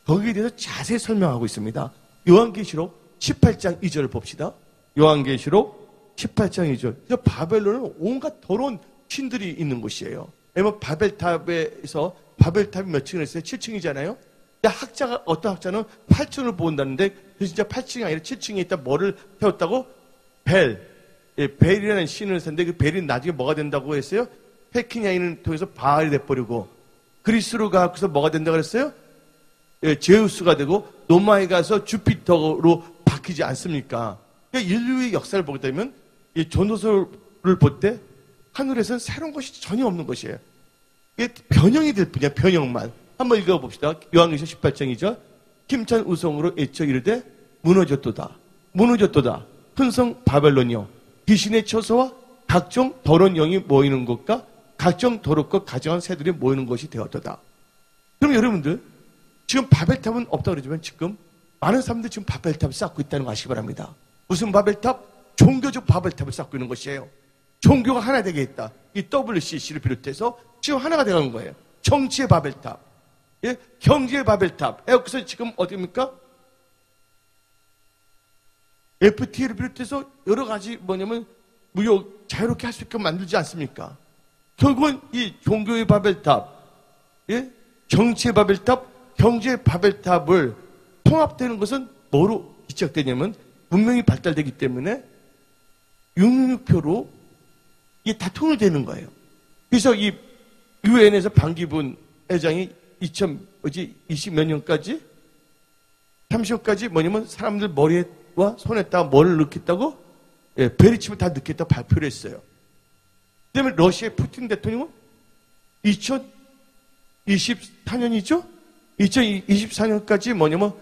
Speaker 1: 거기에 대해서 자세히 설명하고 있습니다. 요한계시록 18장 2절을 봅시다. 요한계시록 18장 2절. 그래서 바벨론은 온갖 더러운 신들이 있는 곳이에요. 왜냐면 바벨탑에서 바벨탑이 몇 층을 했어요? 7층이잖아요. 어떤 학자는 8층을 본다는데 그 진짜 8층이 아니라 7층에 있다 뭐를 태웠다고? 벨이라는 신을 썼는데 그 벨이 나중에 뭐가 된다고 했어요? 페키냐인을 통해서 바알이 돼버리고 그리스로 가서 뭐가 된다고 그랬어요? 제우스가 되고 노마에 가서 주피터로 바뀌지 않습니까? 그러니까 인류의 역사를 보게 되면 이 전도서를 볼 때 하늘에서는 새로운 것이 전혀 없는 것이에요. 이게 변형이 될 뿐이야, 변형만. 한번 읽어봅시다. 요한계시록 18장이죠. 힘찬 우성으로 외쳐 이르되 무너졌도다. 큰성 바벨론이요. 귀신의 처소와 각종 더러운 영이 모이는 곳과 각종 더럽고 가증한 새들이 모이는 곳이 되었도다. 그럼 여러분들 지금 바벨탑은 없다고 그러지만 지금 많은 사람들이 지금 바벨탑을 쌓고 있다는 거 아시기 바랍니다. 무슨 바벨탑? 종교적 바벨탑을 쌓고 있는 것이에요. 종교가 하나 되게 했다. 이 WCC를 비롯해서 지금 하나가 되어가는 거예요. 정치의 바벨탑, 경제의 바벨탑. 여기서 지금 어디입니까? FTA를 비롯해서 여러 가지 뭐냐면 무역 자유롭게 할 수 있게 만들지 않습니까? 결국은 이 종교의 바벨탑, 정치의 바벨탑, 경제의 바벨탑을 통합되는 것은 뭐로 시작되냐면 문명이 발달되기 때문에 666표로 이게 다 통일되는 거예요. 그래서 이 유엔에서 반기문 회장이 2020몇 년까지 30년까지 뭐냐면 사람들 머리와 손에다가 뭐를 넣겠다고? 베리칩을 다 넣겠다고 발표를 했어요. 그 다음에 러시아의 푸틴 대통령은 2024년이죠? 2024년까지 뭐냐면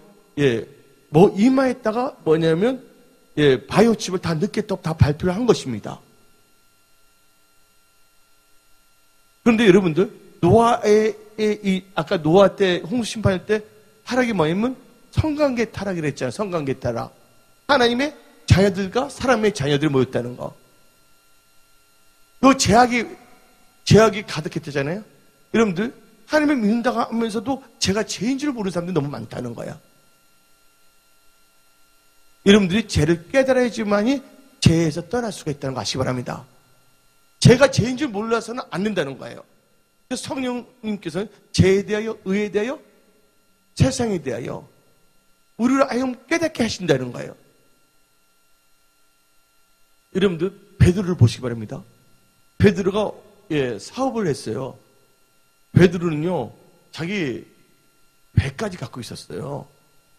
Speaker 1: 이마에다가 뭐냐면 바이오칩을 다 넣겠다고 다 발표를 한 것입니다. 그런데 여러분들 아까 노아 때 홍수 심판할 때 타락이 뭐냐면 성관계 타락이라 했잖아요. 성관계 타락. 하나님의 자녀들과 사람의 자녀들이 모였다는 거. 그 제약이 가득했잖아요. 여러분들 하나님을 믿는다고 하면서도 제가 죄인 줄 모르는 사람들이 너무 많다는 거야. 여러분들이 죄를 깨달아야지만이 죄에서 떠날 수가 있다는 거 아시기 바랍니다. 죄가 죄인 줄 몰라서는 안 된다는 거예요. 그래서 성령님께서는 죄에 대하여, 의에 대하여, 세상에 대하여 우리를 아예 깨닫게 하신다는 거예요. 여러분들 베드로를 보시기 바랍니다. 베드로가 사업을 했어요. 베드로는요 자기 배까지 갖고 있었어요.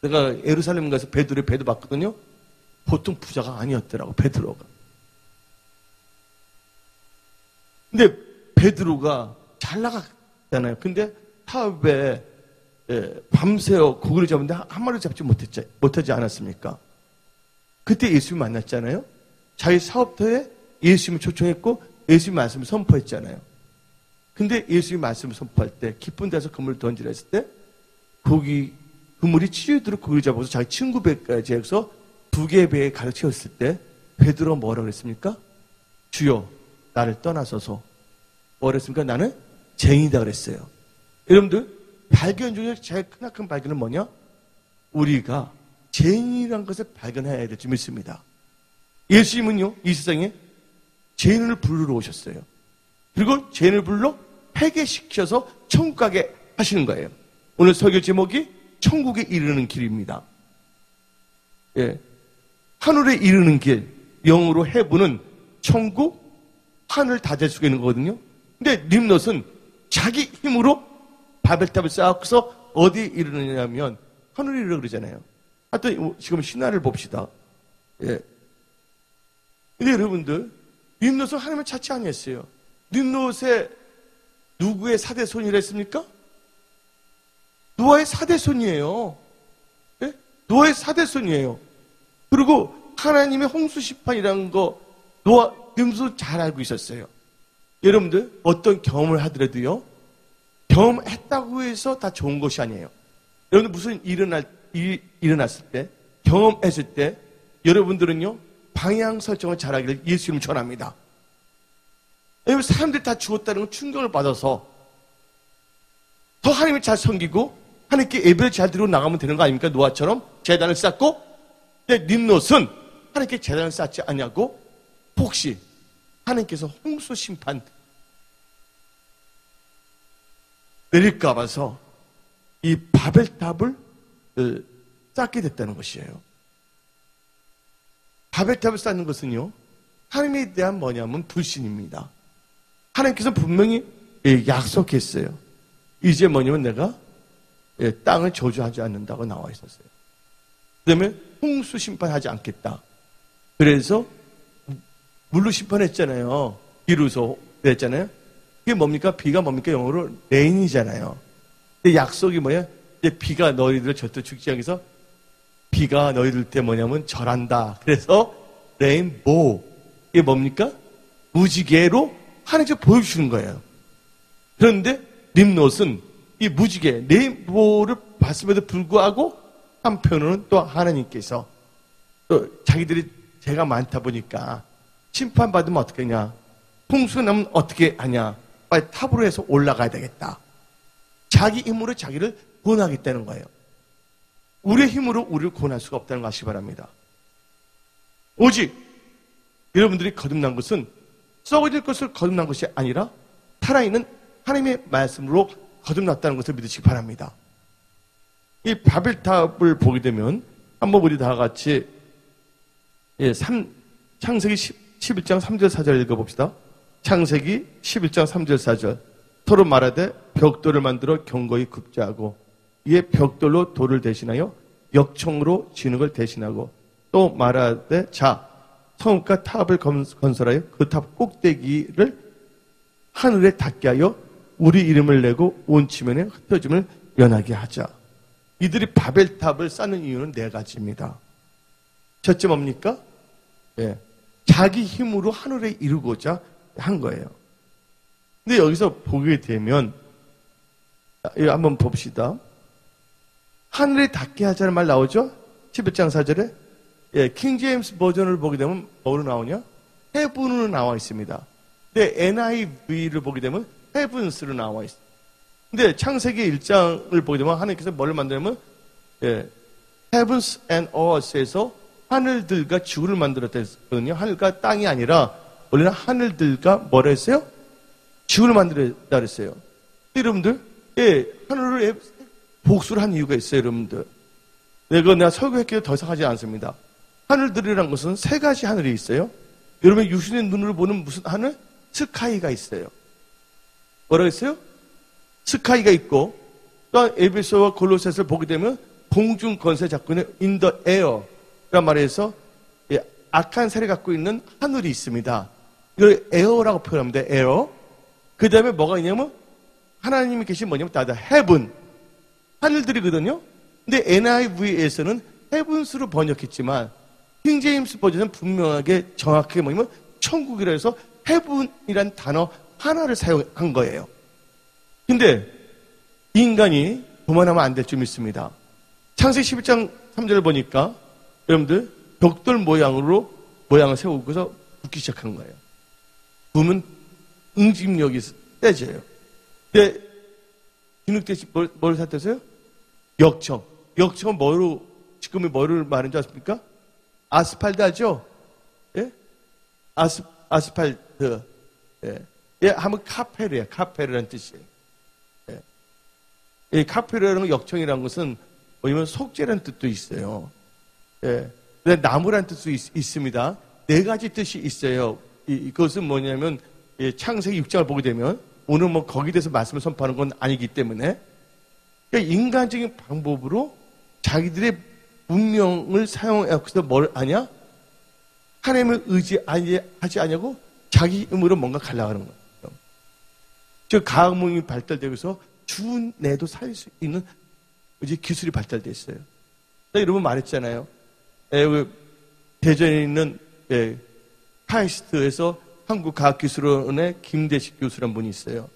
Speaker 1: 내가 예루살렘 가서 베드로의 배도 봤거든요. 보통 부자가 아니었더라고 베드로가. 근데 베드로가 잘 나갔잖아요. 근데 사업에 밤새워 고기를 잡는데 한 마리 잡지 못하지 않았습니까? 그때 예수를 만났잖아요. 자기 사업터에 예수님을 초청했고 예수님 말씀을 선포했잖아요. 근데 예수님 말씀을 선포할 때 깊은 데서 그물을 던지라 했을 때 그물이 치유도록 고기를 잡아서 자기 친구 배까지 해서 2개의 배에 가르쳤을 때 베드로가 뭐라 그랬습니까? 주여 나를 떠나서서 뭐라 했습니까? 나는 쟁이다 그랬어요. 여러분들 발견 중에 제일 크나큰 발견은 뭐냐? 우리가 죄인이라는 것을 발견해야 될 줄 믿습니다. 예수님은요 이 세상에 죄인을 부르러 오셨어요. 그리고 죄인을 불러 회개시켜서 천국 가게 하시는 거예요. 오늘 설교 제목이 천국에 이르는 길입니다. 예, 하늘에 이르는 길, 영어로 heaven은 천국, 하늘 다 될 수가 있는 거거든요. 근데 림롯은 자기 힘으로 바벨탑을 쌓아서 어디에 이르느냐면 하늘에 이르러 그러잖아요. 하여튼 지금 신화를 봅시다. 예. 근데 여러분들 림롯은 하나님을 찾지 아니했어요. 림롯의 누구의 사대손이라 했습니까? 노아의 사대손이에요. 예? 노아의 사대손이에요. 그리고 하나님의 홍수 심판이라는 거 림롯은 잘 알고 있었어요. 여러분들 어떤 경험을 하더라도요 경험했다고 해서 다 좋은 것이 아니에요. 여러분들 무슨 일어났을 때 경험했을 때 여러분들은요 방향 설정을 잘하기를 예수님 전합니다. 왜냐하면 사람들이 다 죽었다는 건 충격을 받아서 더 하나님을 잘 섬기고 하나님께 예배를 잘 드리고 나가면 되는 거 아닙니까? 노아처럼 제단을 쌓고. 근데 림롯은 하나님께 제단을 쌓지 않냐고 혹시 하나님께서 홍수 심판 내릴까 봐서 이 바벨탑을 쌓게 됐다는 것이에요. 바벨탑을 쌓는 것은요 하나님에 대한 뭐냐면 불신입니다. 하나님께서 분명히 약속했어요. 이제 뭐냐면 내가 땅을 저주하지 않는다고 나와 있었어요. 그 다음에 홍수 심판하지 않겠다. 그래서 물로 심판했잖아요. 비로소 그랬잖아요. 그게 뭡니까? 비가 뭡니까? 영어로 레인이잖아요. 근데 약속이 뭐야? 이제 비가 너희들 절대 죽지 않게 해서 비가 너희들 때 뭐냐면 절한다. 그래서 레인보 이게 뭡니까? 무지개로 하나님께서 보여주시는 거예요. 그런데 림롯은 이 무지개 레인보를 봤음에도 불구하고 한편으로는 또 하나님께서 또 자기들이 죄가 많다 보니까 심판받으면 어떻게 하냐? 홍수가 나면 어떻게 하냐? 빨리 탑으로 해서 올라가야 되겠다. 자기 힘으로 자기를 구원하겠다는 거예요. 우리의 힘으로 우리를 구원할 수가 없다는 거 아시기 바랍니다. 오직 여러분들이 거듭난 것은 썩어질 것을 거듭난 것이 아니라 살아있는 하나님의 말씀으로 거듭났다는 것을 믿으시기 바랍니다. 이 바벨탑을 보게 되면 한번 우리 다 같이 창세기 11장 3절 4절 읽어봅시다. 창세기 11장 3절 4절 서로 말하되 벽돌을 만들어 견고히 굽자 하고 이에 벽돌로 돌을 대신하여 역청으로 진흙을 대신하고 또 말하되 자 성읍과 탑을 건설하여 그 탑 꼭대기를 하늘에 닿게 하여 우리 이름을 내고 온 지면에 흩어짐을 연하게 하자. 이들이 바벨탑을 쌓는 이유는 4가지입니다. 첫째 뭡니까? 자기 힘으로 하늘에 이루고자 한 거예요. 근데 여기서 보게 되면 한번 봅시다. 하늘에 닿게 하자는 말 나오죠? 11장 4절에 킹 제임스 버전을 보게 되면 뭐로 나오냐? heaven으로 나와 있습니다. 근데 NIV를 보게 되면 heavens로 나와 있습니다. 근데 창세기 1장을 보게 되면 하나님께서 뭘 만들냐면 heavens and earth에서 하늘들과 지구를 만들었거든요. 하늘과 땅이 아니라 원래는 하늘들과 뭐라 했어요? 지구를 만들었다 그랬어요. 여러분들, 하늘을 복수를 한 이유가 있어요, 여러분들. 내가 설교했기에 더 이상 하지 않습니다. 하늘들이란 것은 3가지 하늘이 있어요. 여러분 육신의 눈으로 보는 무슨 하늘? 스카이가 있어요. 뭐라고 했어요? 스카이가 있고 또 에베소와 골로새서를 보게 되면 공중 권세 잡고 있는 in the air 라는 말에서 악한 세를 갖고 있는 하늘이 있습니다. 이걸 에어라고 표현합니다. 에어. 그 다음에 뭐가 있냐면 하나님이 계신 뭐냐면 다 heaven 하늘들이거든요. 근데 NIV에서는 heavens로 번역했지만 킹제임스 버전은 분명하게 정확하게 뭐냐면 천국이라 해서 heaven이란 단어 하나를 사용한 거예요. 근데 인간이 교만하면 안 될 줄 믿습니다. 창세기 11장 3절을 보니까 여러분들 벽돌 모양을 세우고서 붓기 시작한 거예요. 부으면 응집력이 세져요. 근데 진흙대신 뭘 사태세요? 역청. 역청은 지금의 뭐를 말하는 줄 아십니까? 아스팔트 하죠? 예? 아스팔트. 예. 예, 하면 카페르예요. 카페르라는 뜻이에요. 예. 이 카페르라는 역청이라는 것은 뭐냐면 속죄라는 뜻도 있어요. 예. 근데 나무라는 뜻도 있습니다. 네 가지 뜻이 있어요. 이것은 뭐냐면 창세기 6장을 보게 되면 오늘 뭐 거기에 대해서 말씀을 선포하는 건 아니기 때문에 그러니까 인간적인 방법으로 자기들의 문명을 사용해서 뭘 하냐? 하나님을 의지하지 않냐고 자기 힘으로 뭔가 가려가는 거예요. 즉 과학문이 발달되면서 죽은 내도 살릴 수 있는 이제 기술이 발달돼 있어요. 여러분 말했잖아요. 대전에 있는 카이스트에서 한국과학기술원의 김대식 교수라는 분이 있어요.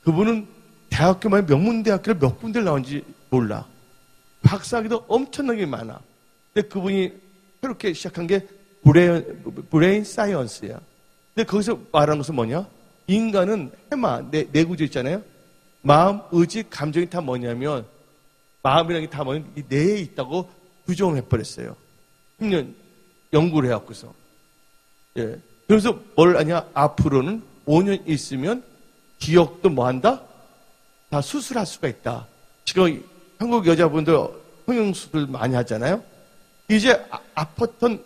Speaker 1: 그분은 대학교만 명문대학교를 몇 군데를 나온지 몰라. 박사학위도 엄청나게 많아. 근데 그분이 새롭게 시작한 게 브레인 사이언스야. 근데 거기서 말하는 것은 뭐냐? 인간은 해마, 내구조 있잖아요. 마음, 의지, 감정이 다 뭐냐면 마음이라는 게 다 뭐냐면 이 뇌에 있다고 부정을 해버렸어요. 10년 연구를 해갖고서. 예. 그래서 뭘 하냐? 앞으로는 5년 있으면 기억도 뭐 한다? 다 수술할 수가 있다. 지금 한국 여자분들 성형수술 많이 하잖아요. 이제 아팠던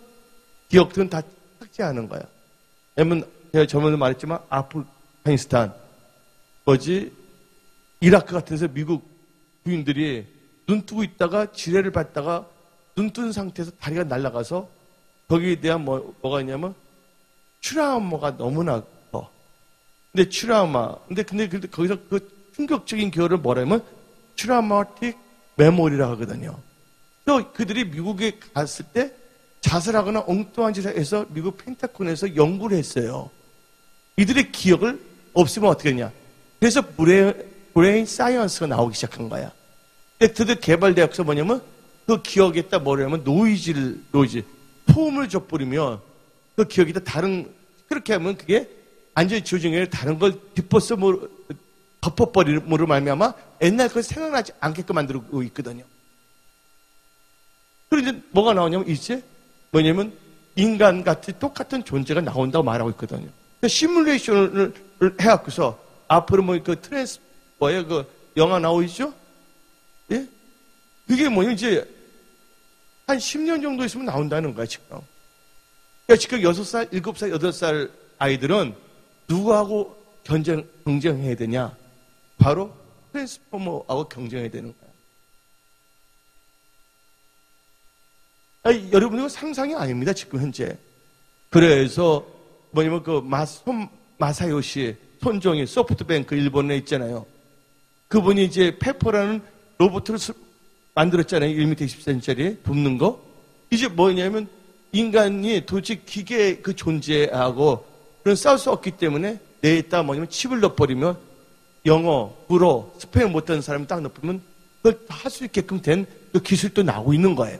Speaker 1: 기억들은 다 삭제하는 거야. 왜냐면 제가 저번에 말했지만 아프가니스탄, 이라크 같은 데서 미국 부인들이 눈 뜨고 있다가 지뢰를 받다가 눈 뜬 상태에서 다리가 날아가서 거기에 대한 뭐가 있냐면 트라우마가 너무나 커. 근데 트라우마. 근데 거기서 그 충격적인 기억을 뭐라면 트라우마틱 메모리라고 하거든요. 또 그들이 미국에 갔을 때 자살하거나 엉뚱한 짓을 해서 미국 펜타곤에서 연구를 했어요. 이들의 기억을 없으면 어떻게 했냐. 그래서 브레인 사이언스가 나오기 시작한 거야. 근데 그들 개발대학에서 뭐냐면 그 기억에다 뭐냐면 노이즈, 포음을 줘버리면 그 기억에다 그렇게 하면 그게 완전히 조정에 다른 걸 덮어버림으로 말미암아 옛날 걸 생각나지 않게끔 만들고 있거든요. 그리고 이제 뭐가 나오냐면 이제 뭐냐면 인간 같이 똑같은 존재가 나온다고 말하고 있거든요. 시뮬레이션을 해갖고서 앞으로 그 영화 나오죠? 예? 그게 뭐냐면 이제 한 10년 정도 있으면 나온다는 거야, 지금. 그러니까 지금 6살, 7살, 8살 아이들은 누구하고 경쟁해야 되냐? 바로 트랜스포머하고 경쟁해야 되는 거야. 여러분, 이거 상상이 아닙니다, 지금 현재. 그래서 뭐냐면 마사요시 손정희 소프트뱅크 일본에 있잖아요. 그분이 이제 페퍼라는 로봇을 만들었잖아요. 1m 10cm짜리 붓는 거. 이제 뭐냐면 인간이 도대체 기계 그 존재하고 그런 싸울 수 없기 때문에 뇌에다 뭐냐면 칩을 넣어버리면 영어, 불어, 스페인 못하는 사람이 딱 넣으면 그걸 할 수 있게끔 된 그 기술도 나오고 있는 거예요.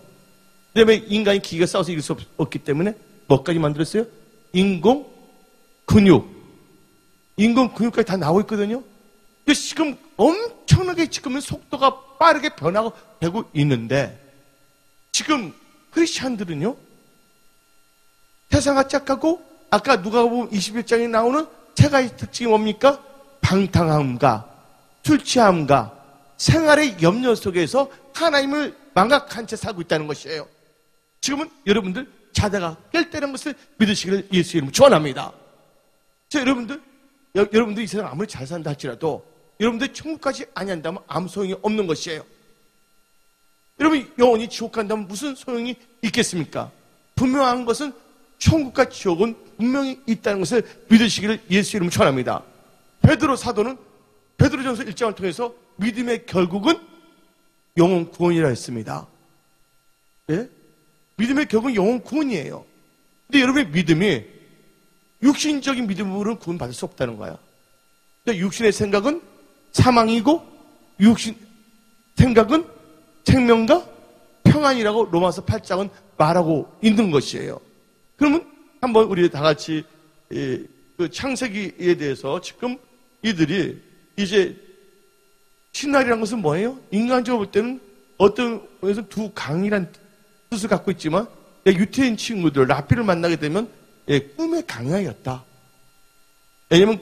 Speaker 1: 그다음에 인간이 기계가 싸워서 이길 수 없기 때문에 뭐까지 만들었어요? 인공 근육까지 다 나오고 있거든요. 그래서 지금 엄청나게 지금은 속도가 빠르게 변하고 되고 있는데 지금 크리스찬들은요 세상과 짝하고 아까 누가 보면 21장에 나오는 세 가지 특징이 뭡니까? 방탕함과 술 취함과 생활의 염려 속에서 하나님을 망각한 채 살고 있다는 것이에요. 지금은 여러분들 자다가 깰 때는 것을 믿으시기를 예수 이름으로 축원합니다. 여러분들 이 세상 아무리 잘 산다 할지라도 여러분들 천국까지 아니한다면 아무 소용이 없는 것이에요. 여러분 영원히 지옥 간다면 무슨 소용이 있겠습니까? 분명한 것은 천국과 지옥은 분명히 있다는 것을 믿으시기를 예수 이름으로 축원합니다. 베드로 사도는 베드로전서 1장을 통해서 믿음의 결국은 영혼 구원이라 했습니다. 예? 믿음의 결국은 영혼 구원이에요. 근데 여러분의 믿음이 육신적인 믿음으로는 구원받을 수 없다는 거야. 그러니까 육신의 생각은 사망이고 육신 생각은 생명과 평안이라고 로마서 8장은 말하고 있는 것이에요. 그러면 한번 우리 다 같이 그 창세기에 대해서 지금 이들이 이제 신날이라는 것은 뭐예요? 인간적으로 볼 때는 어떤 면에서 두 강이란 뜻을 갖고 있지만 유태인 친구들 라피를 만나게 되면 꿈의 강야였다. 왜냐면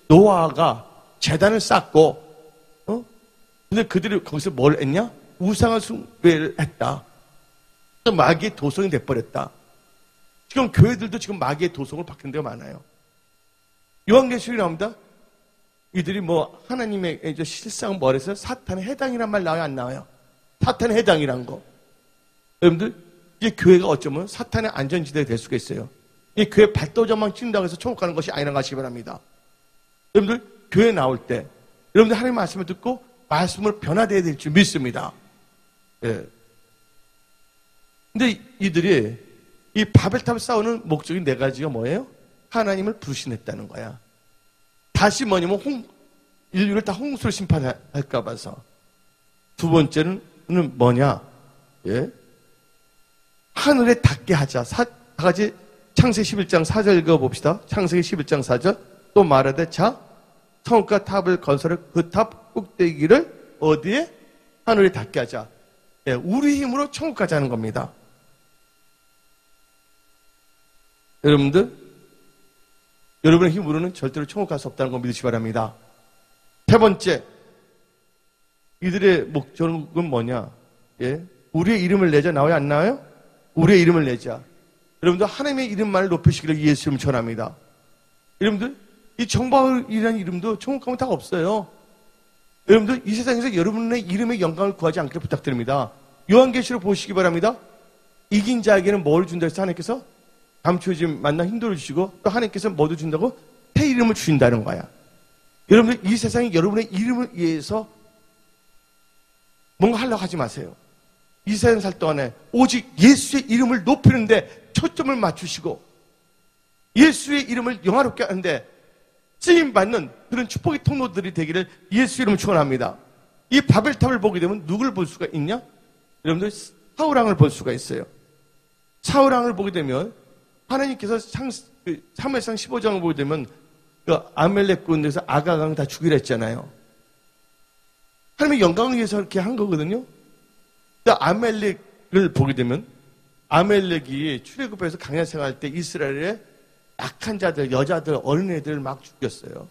Speaker 1: 노아가 제단을 쌓고 근데 그들이 거기서 뭘 했냐? 우상을 숭배를 했다. 마귀의 도성이 돼버렸다. 지금 교회들도 지금 마귀의 도성을 바뀌는 데가 많아요. 요한계시록이 나옵니다. 이들이 뭐 하나님의 실상 뭐래서 사탄에 해당이란 말 나와요, 안 나와요? 사탄에 해당이란 거. 여러분들 이제 교회가 어쩌면 사탄의 안전지대가 될 수가 있어요. 이 교회 발도장만 찍는다고 해서 천국 가는 것이 아니라는 거 아시기 바랍니다. 여러분들 교회 나올 때 여러분들 하나님의 말씀을 듣고 말씀을 변화되어야 될 줄 믿습니다. 예. 근데 이들이 이 바벨탑을 쌓는 목적이 네 가지가 뭐예요? 하나님을 불신했다는 거야. 다시 뭐냐면 인류를 다 홍수를 심판할까 봐서. 두 번째는 뭐냐? 예? 하늘에 닿게 하자. 다 같이 창세기 11장 4절 읽어봅시다. 창세기 11장 4절. 또 말하되 자 성읍과 탑을 건설해 그 탑 꼭대기를 어디에? 하늘에 닿게 하자. 예, 우리 힘으로 천국 가자는 겁니다. 여러분들, 여러분의 힘으로는 절대로 천국 갈 수 없다는 걸 믿으시기 바랍니다. 세 번째, 이들의 목적은 뭐냐? 예, 우리의 이름을 내자. 나와요, 안 나와요? 우리의 이름을 내자. 여러분들, 하나님의 이름만을 높이시기를 예수 이름 전합니다. 여러분들, 이 정바울이라는 이름도 천국 가면 다 없어요. 여러분들, 이 세상에서 여러분의 이름의 영광을 구하지 않기를 부탁드립니다. 요한계시록 보시기 바랍니다. 이긴 자에게는 뭘 준다 해서 하나님께서 감추어진 만나 힘들어 주시고 또 하나님께서 뭐도 준다고? 새 이름을 주신다는 거야. 여러분들, 이 세상에 여러분의 이름을 위해서 뭔가 하려고 하지 마세요. 이 세상 살 동안에 오직 예수의 이름을 높이는데 초점을 맞추시고 예수의 이름을 영화롭게 하는데 쓰임받는 그런 축복의 통로들이 되기를 예수 이름을 축원합니다. 이 바벨탑을 보게 되면 누굴 볼 수가 있냐? 여러분들, 사울왕을 볼 수가 있어요. 사울왕을 보게 되면 하나님께서 사무엘상 15장을 보게 되면 그 아멜렉 군에서 아가강 다 죽이라 했잖아요. 하나님의 영광을 위해서 이렇게 한 거거든요. 아멜렉을 보게 되면 아멜렉이 출애굽해서 광야 생활할 때 이스라엘의 약한 자들, 여자들, 어린애들 막 죽였어요.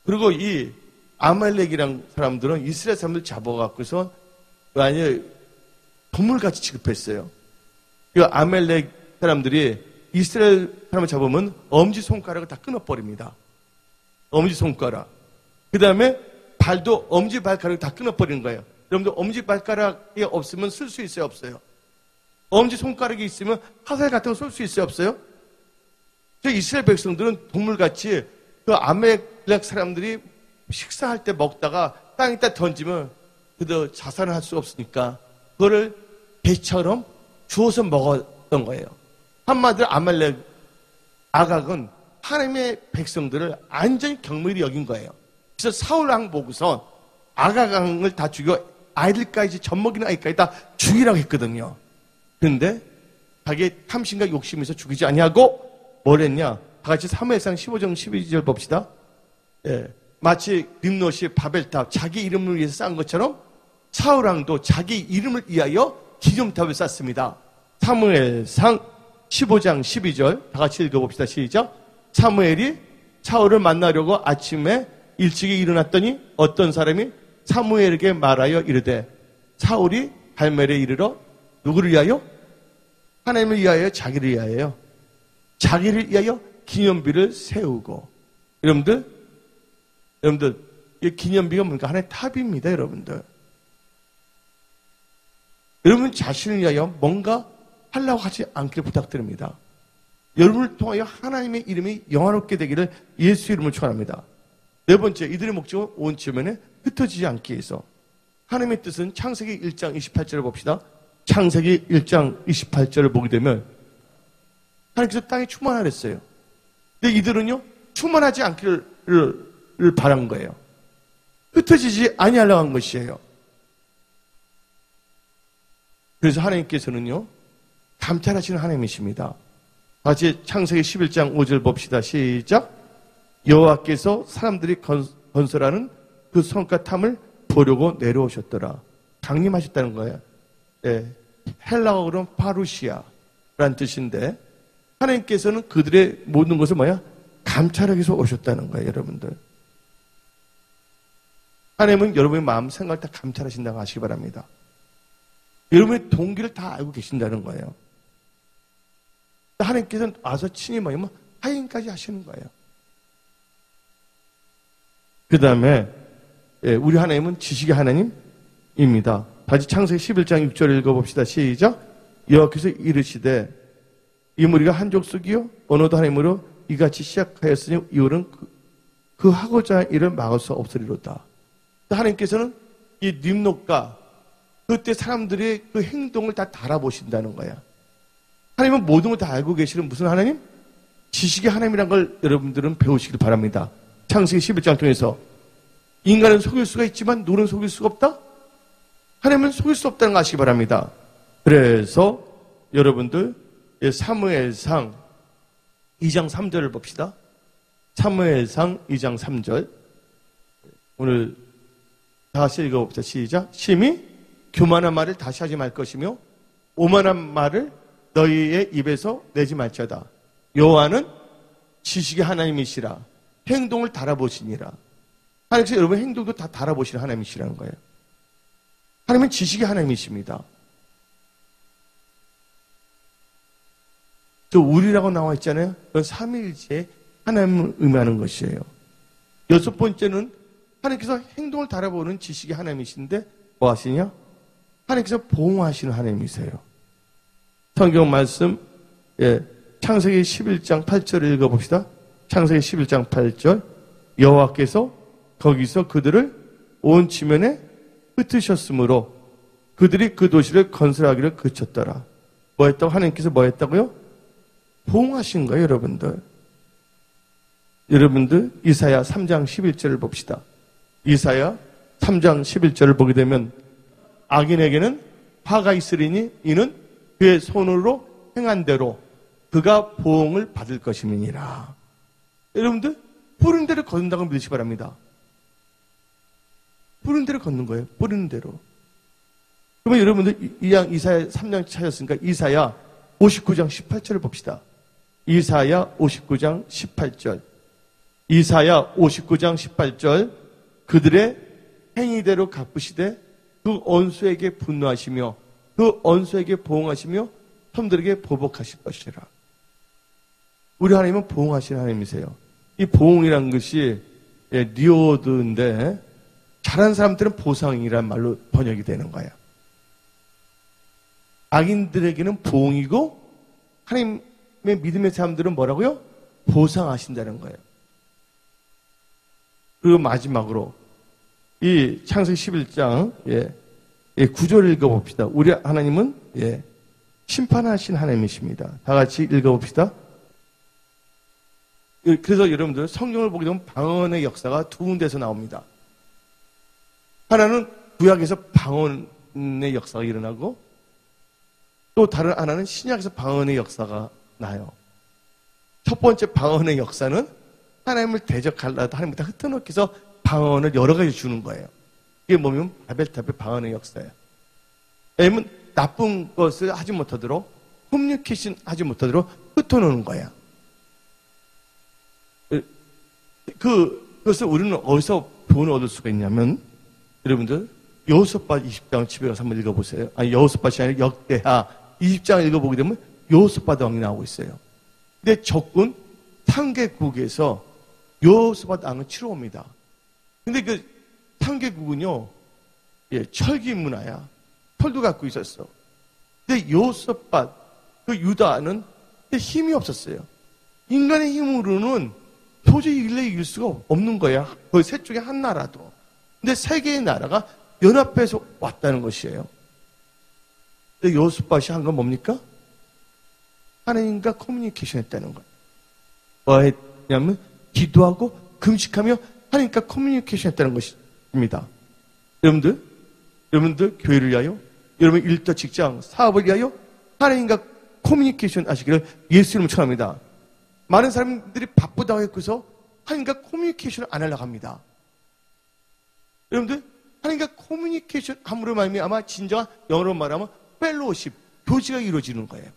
Speaker 1: 그리고 이 아말렉이란 사람들은 이스라엘 사람들 잡아갖고서 아니 동물같이 취급했어요. 이 아말렉 사람들이 이스라엘 사람을 잡으면 엄지손가락을 다 끊어버립니다. 엄지손가락. 그 다음에 발도 엄지발가락을 다 끊어버리는 거예요. 여러분들, 엄지발가락이 없으면 쓸 수 있어요, 없어요? 엄지손가락이 있으면 화살 같은 거 쏠 수 있어요, 없어요? 이스라엘 백성들은 동물같이 그 아말렉 사람들이 식사할 때 먹다가 땅에다 던지면 그도 자살을 할 수 없으니까 그거를 배처럼 주워서 먹었던 거예요. 한마디로 아말렉 아각은 하나님의 백성들을 완전히 경멸히 여긴 거예요. 그래서 사울왕 보고서 아각왕을 다 죽여 아이들까지 젖먹이는 아이까지 다 죽이라고 했거든요. 그런데 자기의 탐심과 욕심에서 죽이지 아니하고 뭘 했냐? 다 같이 사무엘상 15장 12절 봅시다. 예, 마치 림롯이 바벨탑 자기 이름을 위해서 쌓은 것처럼 사울왕도 자기 이름을 위하여 기념탑을 쌓습니다. 사무엘상 15장 12절 다 같이 읽어봅시다. 시작. 사무엘이 사울을 만나려고 아침에 일찍이 일어났더니 어떤 사람이 사무엘에게 말하여 이르되 사울이 갈멜에 이르러 누구를 위하여? 하나님을 위하여, 자기를 위하여요. 자기를 위하여 기념비를 세우고. 여러분들, 이 기념비가 뭔가 하나의 탑입니다, 여러분들. 여러분 자신을 위하여 뭔가 하려고 하지 않기를 부탁드립니다. 여러분을 통하여 하나님의 이름이 영화롭게 되기를 예수 이름을 축원합니다. 네 번째, 이들의 목적은 온 지면에 흩어지지 않기 위해서. 하나님의 뜻은 창세기 1장 28절을 봅시다. 창세기 1장 28절을 보게 되면 하나님께서 땅에 충만하라 했어요. 근데 이들은요, 충만하지 않기를 바란 거예요. 흩어지지 아니하려고 한 것이에요. 그래서 하나님께서는요, 감찰하시는 하나님이십니다. 다시 창세기 11장 5절 봅시다. 시작. 여호와께서 사람들이 건설하는 그 성과 탐을 보려고 내려오셨더라. 강림하셨다는 거예요. 예, 헬라어로는 파루시아라는 뜻인데 하나님께서는 그들의 모든 것을 뭐야? 감찰하기 위해서 오셨다는 거예요, 여러분들. 하나님은 여러분의 마음, 생각을 다 감찰하신다고 하시기 바랍니다. 여러분의 동기를 다 알고 계신다는 거예요. 하나님께서는 와서 친히 뭐냐면 하인까지 하시는 거예요. 그 다음에 우리 하나님은 지식의 하나님입니다. 다시 창세기 11장 6절 읽어봅시다. 시작. 여호와께서 이르시되 이 무리가 한 족속이요 언어도 하나님으로 이같이 시작하였으니 이후로는 그 하고자 할 일을 막을 수 없으리로다. 하나님께서는 이 nimrod과 그때 사람들의 그 행동을 다 달아보신다는 거야. 하나님은 모든 걸 다 알고 계시는 무슨 하나님? 지식의 하나님이란 걸 여러분들은 배우시길 바랍니다. 창세기 11장 통해서 인간은 속일 수가 있지만 노는 속일 수가 없다? 하나님은 속일 수 없다는 거 아시기 바랍니다. 그래서 여러분들 사무엘상 2장 3절을 봅시다. 사무엘상 2장 3절 오늘 다시 읽어봅시다. 시작. 심히 교만한 말을 다시 하지 말 것이며 오만한 말을 너희의 입에서 내지 말지어다. 여호와는 지식의 하나님이시라. 행동을 달아보시니라. 하나님께서 여러분의 행동도 다 달아보시는 하나님이시라는 거예요. 하나님은 지식의 하나님이십니다. 저 우리라고 나와 있잖아요. 그건 삼위일체의 하나님을 의미하는 것이에요. 여섯 번째는 하나님께서 행동을 달아보는 지식의 하나님이신데 뭐 하시냐? 하나님께서 보호하시는 하나님이세요. 성경 말씀 창세기 11장 8절을 읽어봅시다. 창세기 11장 8절 여호와께서 거기서 그들을 온 지면에 흩으셨으므로 그들이 그 도시를 건설하기를 그쳤더라. 뭐 했다고? 하나님께서 뭐 했다고요? 보호하신 거예요, 여러분들. 여러분들 이사야 3장 11절을 봅시다. 이사야 3장 11절을 보게 되면 악인에게는 화가 있으리니 이는 그의 손으로 행한 대로 그가 보응을 받을 것임이니라. 여러분들 뿌리는 대로 걷는다고 믿으시기 바랍니다. 뿌리는 대로 걷는 거예요. 뿌리는 대로. 그러면 여러분들 이사야 3장 찾았으니까 이사야 59장 18절을 봅시다. 이사야 59장 18절. 이사야 59장 18절 그들의 행위대로 갚으시되 그 원수에게 분노하시며 그 원수에게 보응하시며 섬들에게 보복하실 것이라. 우리 하나님은 보응하시는 하나님이세요. 이 보응이라는 것이 리오드인데 잘하는 사람들은 보상이란 말로 번역이 되는 거예요. 악인들에게는 보응이고 하나님의 믿음의 사람들은 뭐라고요? 보상하신다는 거예요. 그리고 마지막으로 이 창세기 11장 9절을 읽어봅시다. 우리 하나님은 심판하신 하나님이십니다. 다 같이 읽어봅시다. 그래서 여러분들 성경을 보게 되면 방언의 역사가 두 군데서 나옵니다. 하나는 구약에서 방언의 역사가 일어나고 또 다른 하나는 신약에서 방언의 역사가 나요. 첫 번째 방언의 역사는 하나님을 대적하려다 하나님부터 흩어놓기 위해서 방언을 여러 가지 주는 거예요. 이게 뭐냐면 바벨탑의 방언의 역사예요. 왜냐면 나쁜 것을 하지 못하도록 커뮤니케이션 하지 못하도록 흩어놓는 거야. 그것을 우리는 어디서 돈을 얻을 수가 있냐면 여러분들 여호수아빠 20장 집에 가서 한번 읽어보세요. 아니 여호수아빠이 아니라 역대하 20장 읽어보게 되면 여호수아빠 왕이 나오고 있어요. 근데 적군 상계국에서 여호수아빠 왕을 치러 옵니다. 근데 그 상계국은요 철기 문화야. 철도 갖고 있었어. 근데 여호수아빠 그 유다는 힘이 없었어요. 인간의 힘으로는 도저히 이길 수가 없는 거야. 그 셋 중에 한 나라도. 근데 세 개의 나라가 연합해서 왔다는 것이에요. 여호수아시 한 건 뭡니까? 하나님과 커뮤니케이션 했다는 거예요. 뭐 했냐면 기도하고 금식하며 하나님과 커뮤니케이션 했다는 것입니다. 여러분들 교회를 위하여, 여러분 일터 직장 사업을 위하여 하나님과 커뮤니케이션 하시기를 예수 이름으로 축원합니다. 많은 사람들이 바쁘다고 해서 하나님과 커뮤니케이션을 안 하려고 합니다. 여러분들 하나님과 커뮤니케이션 함으로 말미암아 진정한 영어로 말하면 펠로우십, 교제가 이루어지는 거예요.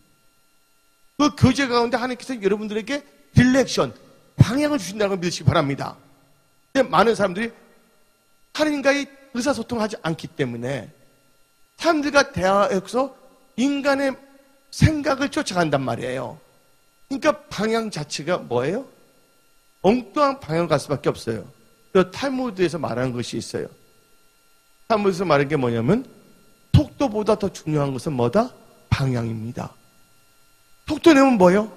Speaker 1: 그 교제 가운데 하나님께서 여러분들에게 딜렉션, 방향을 주신다는 걸 믿으시기 바랍니다. 근데 많은 사람들이 하나님과의 의사소통하지 않기 때문에 사람들과 대화해서 인간의 생각을 쫓아간단 말이에요. 그러니까 방향 자체가 뭐예요? 엉뚱한 방향을 갈 수밖에 없어요. 그래서 탈무드에서 말하는 것이 있어요. 탈무드에서 말하는 게 뭐냐면 속도보다 더 중요한 것은 뭐다? 방향입니다. 속도 내면 뭐예요?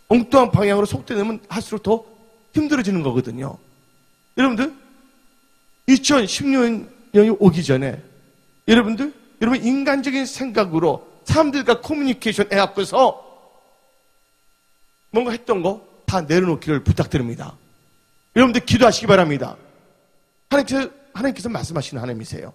Speaker 1: 엉뚱한 방향으로 속도 내면 할수록 더 힘들어지는 거거든요. 여러분들 2016년이 오기 전에 여러분 인간적인 생각으로 사람들과 커뮤니케이션 해갖고서 뭔가 했던 거 다 내려놓기를 부탁드립니다. 여러분들 기도하시기 바랍니다. 하나님께서 말씀하시는 하나님이세요.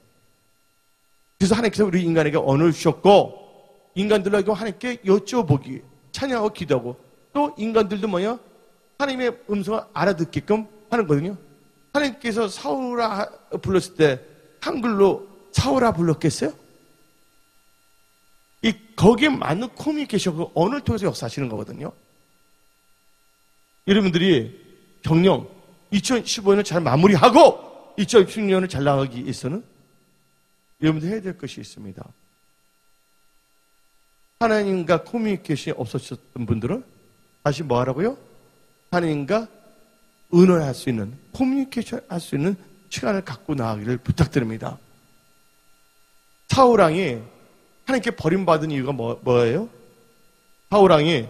Speaker 1: 그래서 하나님께서 우리 인간에게 언어를 주셨고 인간들에게 하나님께 여쭤보기, 찬양하고 기도하고 또 인간들도 뭐냐? 하나님의 음성을 알아듣게끔 하는 거거든요. 하나님께서 사울아 불렀을 때 한글로 사울아 불렀겠어요? 거기에 맞는 커뮤니케이션, 그 언어를 통해서 역사하시는 거거든요. 여러분들이 경영 2015년을 잘 마무리하고 2016년을 잘 나가기 위해서는 여러분들 해야 될 것이 있습니다. 하나님과 커뮤니케이션이 없었던 분들은 다시 뭐 하라고요? 하나님과 의논할 수 있는, 커뮤니케이션 할 수 있는 시간을 갖고 나가기를 부탁드립니다. 사울왕이 하나님께 버림받은 이유가 뭐예요? 사울왕이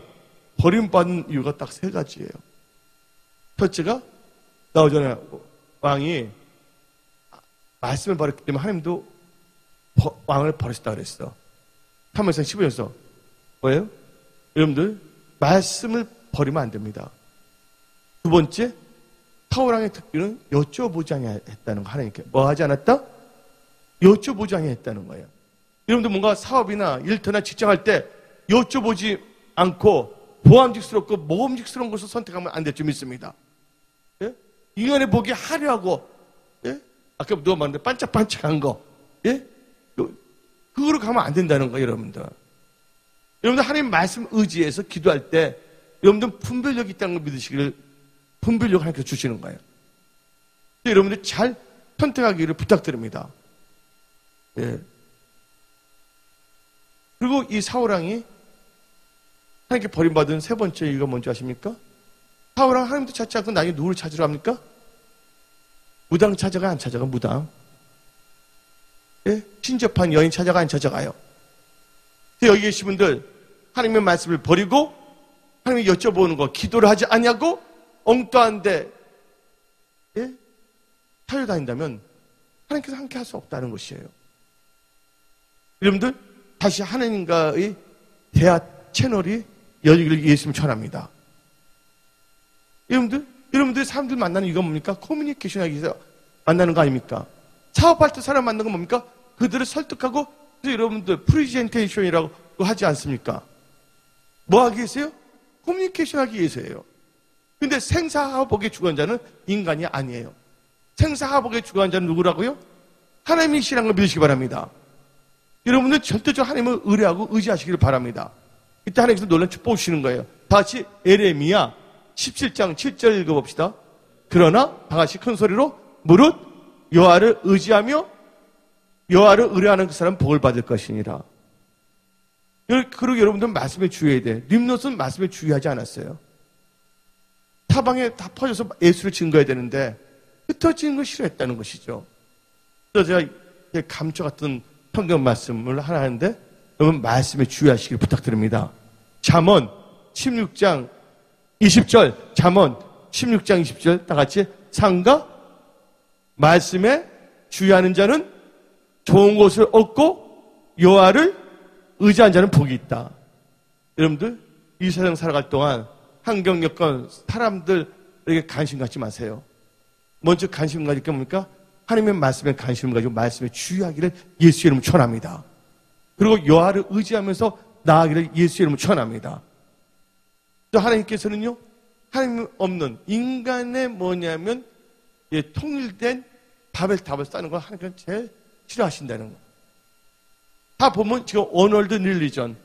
Speaker 1: 버림받은 이유가 딱 세 가지예요. 첫째가 나오기 전에 왕이 말씀을 버렸기 때문에 하나님도 왕을 버리셨다 그랬어. 사무엘상 15절에서 뭐예요? 여러분들 말씀을 버리면 안 됩니다. 두 번째, 사울왕의 특기는 여쭤보지 아니했다는 거. 하나님께 뭐 하지 않았다? 여쭤보지 아니했다는 거예요. 여러분들 뭔가 사업이나 일터나 직장할 때 여쭤보지 않고 보암직스럽고 모험직스러운 것을 선택하면 안 될 줄 믿습니다. 예? 인간의 보기 화려하고, 예? 아까 누가 말했는데 반짝반짝한 거, 예? 그거로 가면 안 된다는 거예요, 여러분들. 여러분들 하나님 말씀 의지해서 기도할 때 여러분들 분별력이 있다는 걸 믿으시기를, 분별력 하나님께서 주시는 거예요. 여러분들 잘 선택하기를 부탁드립니다. 예. 그리고 이 사울왕이 하나님께 버림받은 세 번째 이유가 뭔지 아십니까? 사울왕 하나님도 찾지 않고 나중에 누구를 찾으러 합니까? 무당 찾아가 안 찾아가? 무당. 예? 신접한 여인 찾아가 안 찾아가요? 여기 계신 분들 하나님의 말씀을 버리고 하나님이 여쭤보는 거 기도를 하지 않냐고 엉뚱한데 예? 찾아다닌다면 하나님께서 함께 할 수 없다는 것이에요. 여러분들 다시 하나님과의 대화 채널이 열리기를 예수님 전합니다. 여러분들 사람들 만나는 이유가 뭡니까? 커뮤니케이션 하기 위해서 만나는 거 아닙니까? 사업할 때 사람 만나는 건 뭡니까? 그들을 설득하고, 그래서 여러분들 프레젠테이션이라고 하지 않습니까? 뭐 하기 위해서요? 커뮤니케이션 하기 위해서예요. 근데 생사화복의 주관자는 인간이 아니에요. 생사화복의 주관자는 누구라고요? 하나님이시라는 걸 믿으시기 바랍니다. 여러분들 절대적으로 하나님을 의뢰하고 의지하시기를 바랍니다. 이때 하나님께서 놀라운 축복을 주시는 거예요. 다 같이 에레미야 17장 7절 읽어봅시다. 그러나 다 같이 큰 소리로 무릇 여호와를 의지하며 여호와를 의뢰하는 그 사람은 복을 받을 것이니라. 그리고 여러분들 말씀에 주의해야 돼. 림롯은 말씀에 주의하지 않았어요. 타방에 다 퍼져서 예수를 증거해야 되는데 흩어지는 걸 싫어했다는 것이죠. 그래서 제가 감초 같은 성경 말씀을 하나 하는데 여러분 말씀에 주의하시길 부탁드립니다. 잠언 16장 20절, 잠언 16장 20절 다 같이 상가 말씀에 주의하는 자는 좋은 것을 얻고 여호와를 의지한 자는 복이 있다. 여러분들 이 세상 살아갈 동안 환경 여건 사람들에게 관심 갖지 마세요. 먼저 관심 가질 게 뭡니까? 하나님의 말씀에 관심을 가지고 말씀에 주의하기를 예수의 이름으로 축원합니다. 그리고 여호와를 의지하면서 나아가기를 예수의 이름으로 축원합니다. 또 하나님께서는요, 하나님 없는 인간의 뭐냐면 통일된 바벨탑을 쌓는 걸 하나님께서 제일 싫어하신다는 거. 다 보면 지금 원월드 릴리전,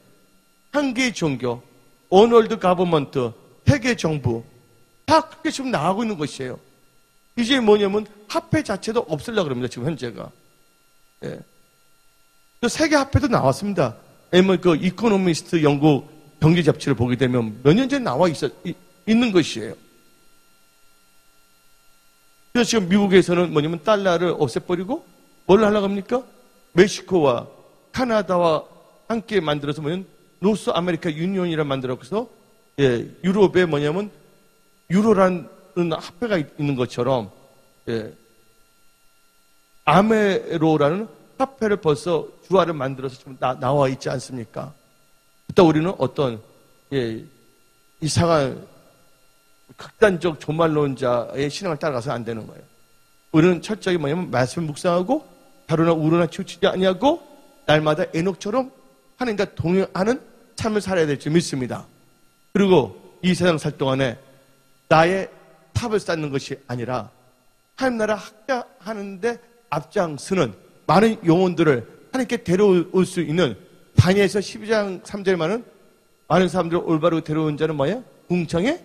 Speaker 1: 한 개의 종교, 원월드 가버먼트, 세계 정부 다 그렇게 지금 나가고 있는 것이에요. 이제 뭐냐면 화폐 자체도 없으려고 그럽니다. 지금 현재가. 예. 세계 화폐도 나왔습니다. 그 이코노미스트 영국 경제 잡지를 보게 되면 몇 년 전에 나와 있는 것이에요. 그래서 지금 미국에서는 뭐냐면 달러를 없애버리고 뭘 하려고 합니까? 멕시코와 카나다와 함께 만들어서 뭐냐면 노스 아메리카 유니온이라 만들어서 유럽에 뭐냐면 유로라는 화폐가 있는 것처럼 아메로라는 화폐를 벌써 주화를 만들어서 지금 나와 있지 않습니까? 그때 우리는 어떤 이상한 극단적 조말론자의 신앙을 따라가서 안 되는 거예요. 우리는 철저히 뭐냐면 말씀을 묵상하고 가로나 우로나 치우치지 아니하고 날마다 에녹처럼 하나님과 동행하는 삶을 살아야 될 줄 믿습니다. 그리고 이 세상 살 동안에 나의 탑을 쌓는 것이 아니라 하나님 나라 학자하는데 앞장서는 많은 영혼들을 하나님께 데려올 수 있는 다니엘서 12장 3절에 많은 사람들을 올바르고 데려온 자는 뭐야? 궁창에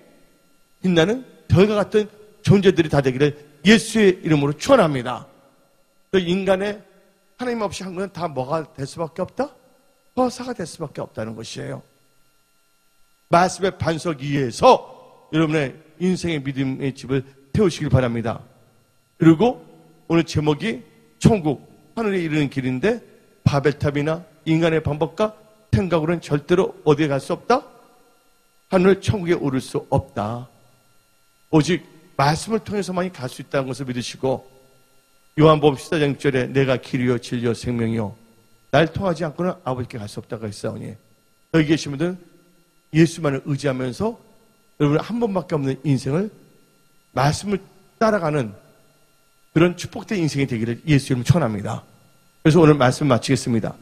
Speaker 1: 빛나는 별과 같은 존재들이 다 되기를 예수의 이름으로 축원합니다. 인간의 하나님 없이 한 것은 다 뭐가 될 수밖에 없다? 허사가 될 수밖에 없다는 것이에요. 말씀의 반석 위에서 여러분의 인생의 믿음의 집을 태우시길 바랍니다. 그리고 오늘 제목이 천국, 하늘에 이르는 길인데 바벨탑이나 인간의 방법과 생각으로는 절대로 어디에 갈 수 없다? 하늘 천국에 오를 수 없다. 오직 말씀을 통해서만이 갈 수 있다는 것을 믿으시고 요한복음 14장 6절에 내가 길이요 진리요 생명이요 날 통하지 않고는 아버지께 갈 수 없다고 했사오니 여기 계신 분들은 예수만을 의지하면서 여러분 한 번밖에 없는 인생을 말씀을 따라가는 그런 축복된 인생이 되기를 예수 이름으로 축원합니다. 그래서 오늘 말씀 마치겠습니다.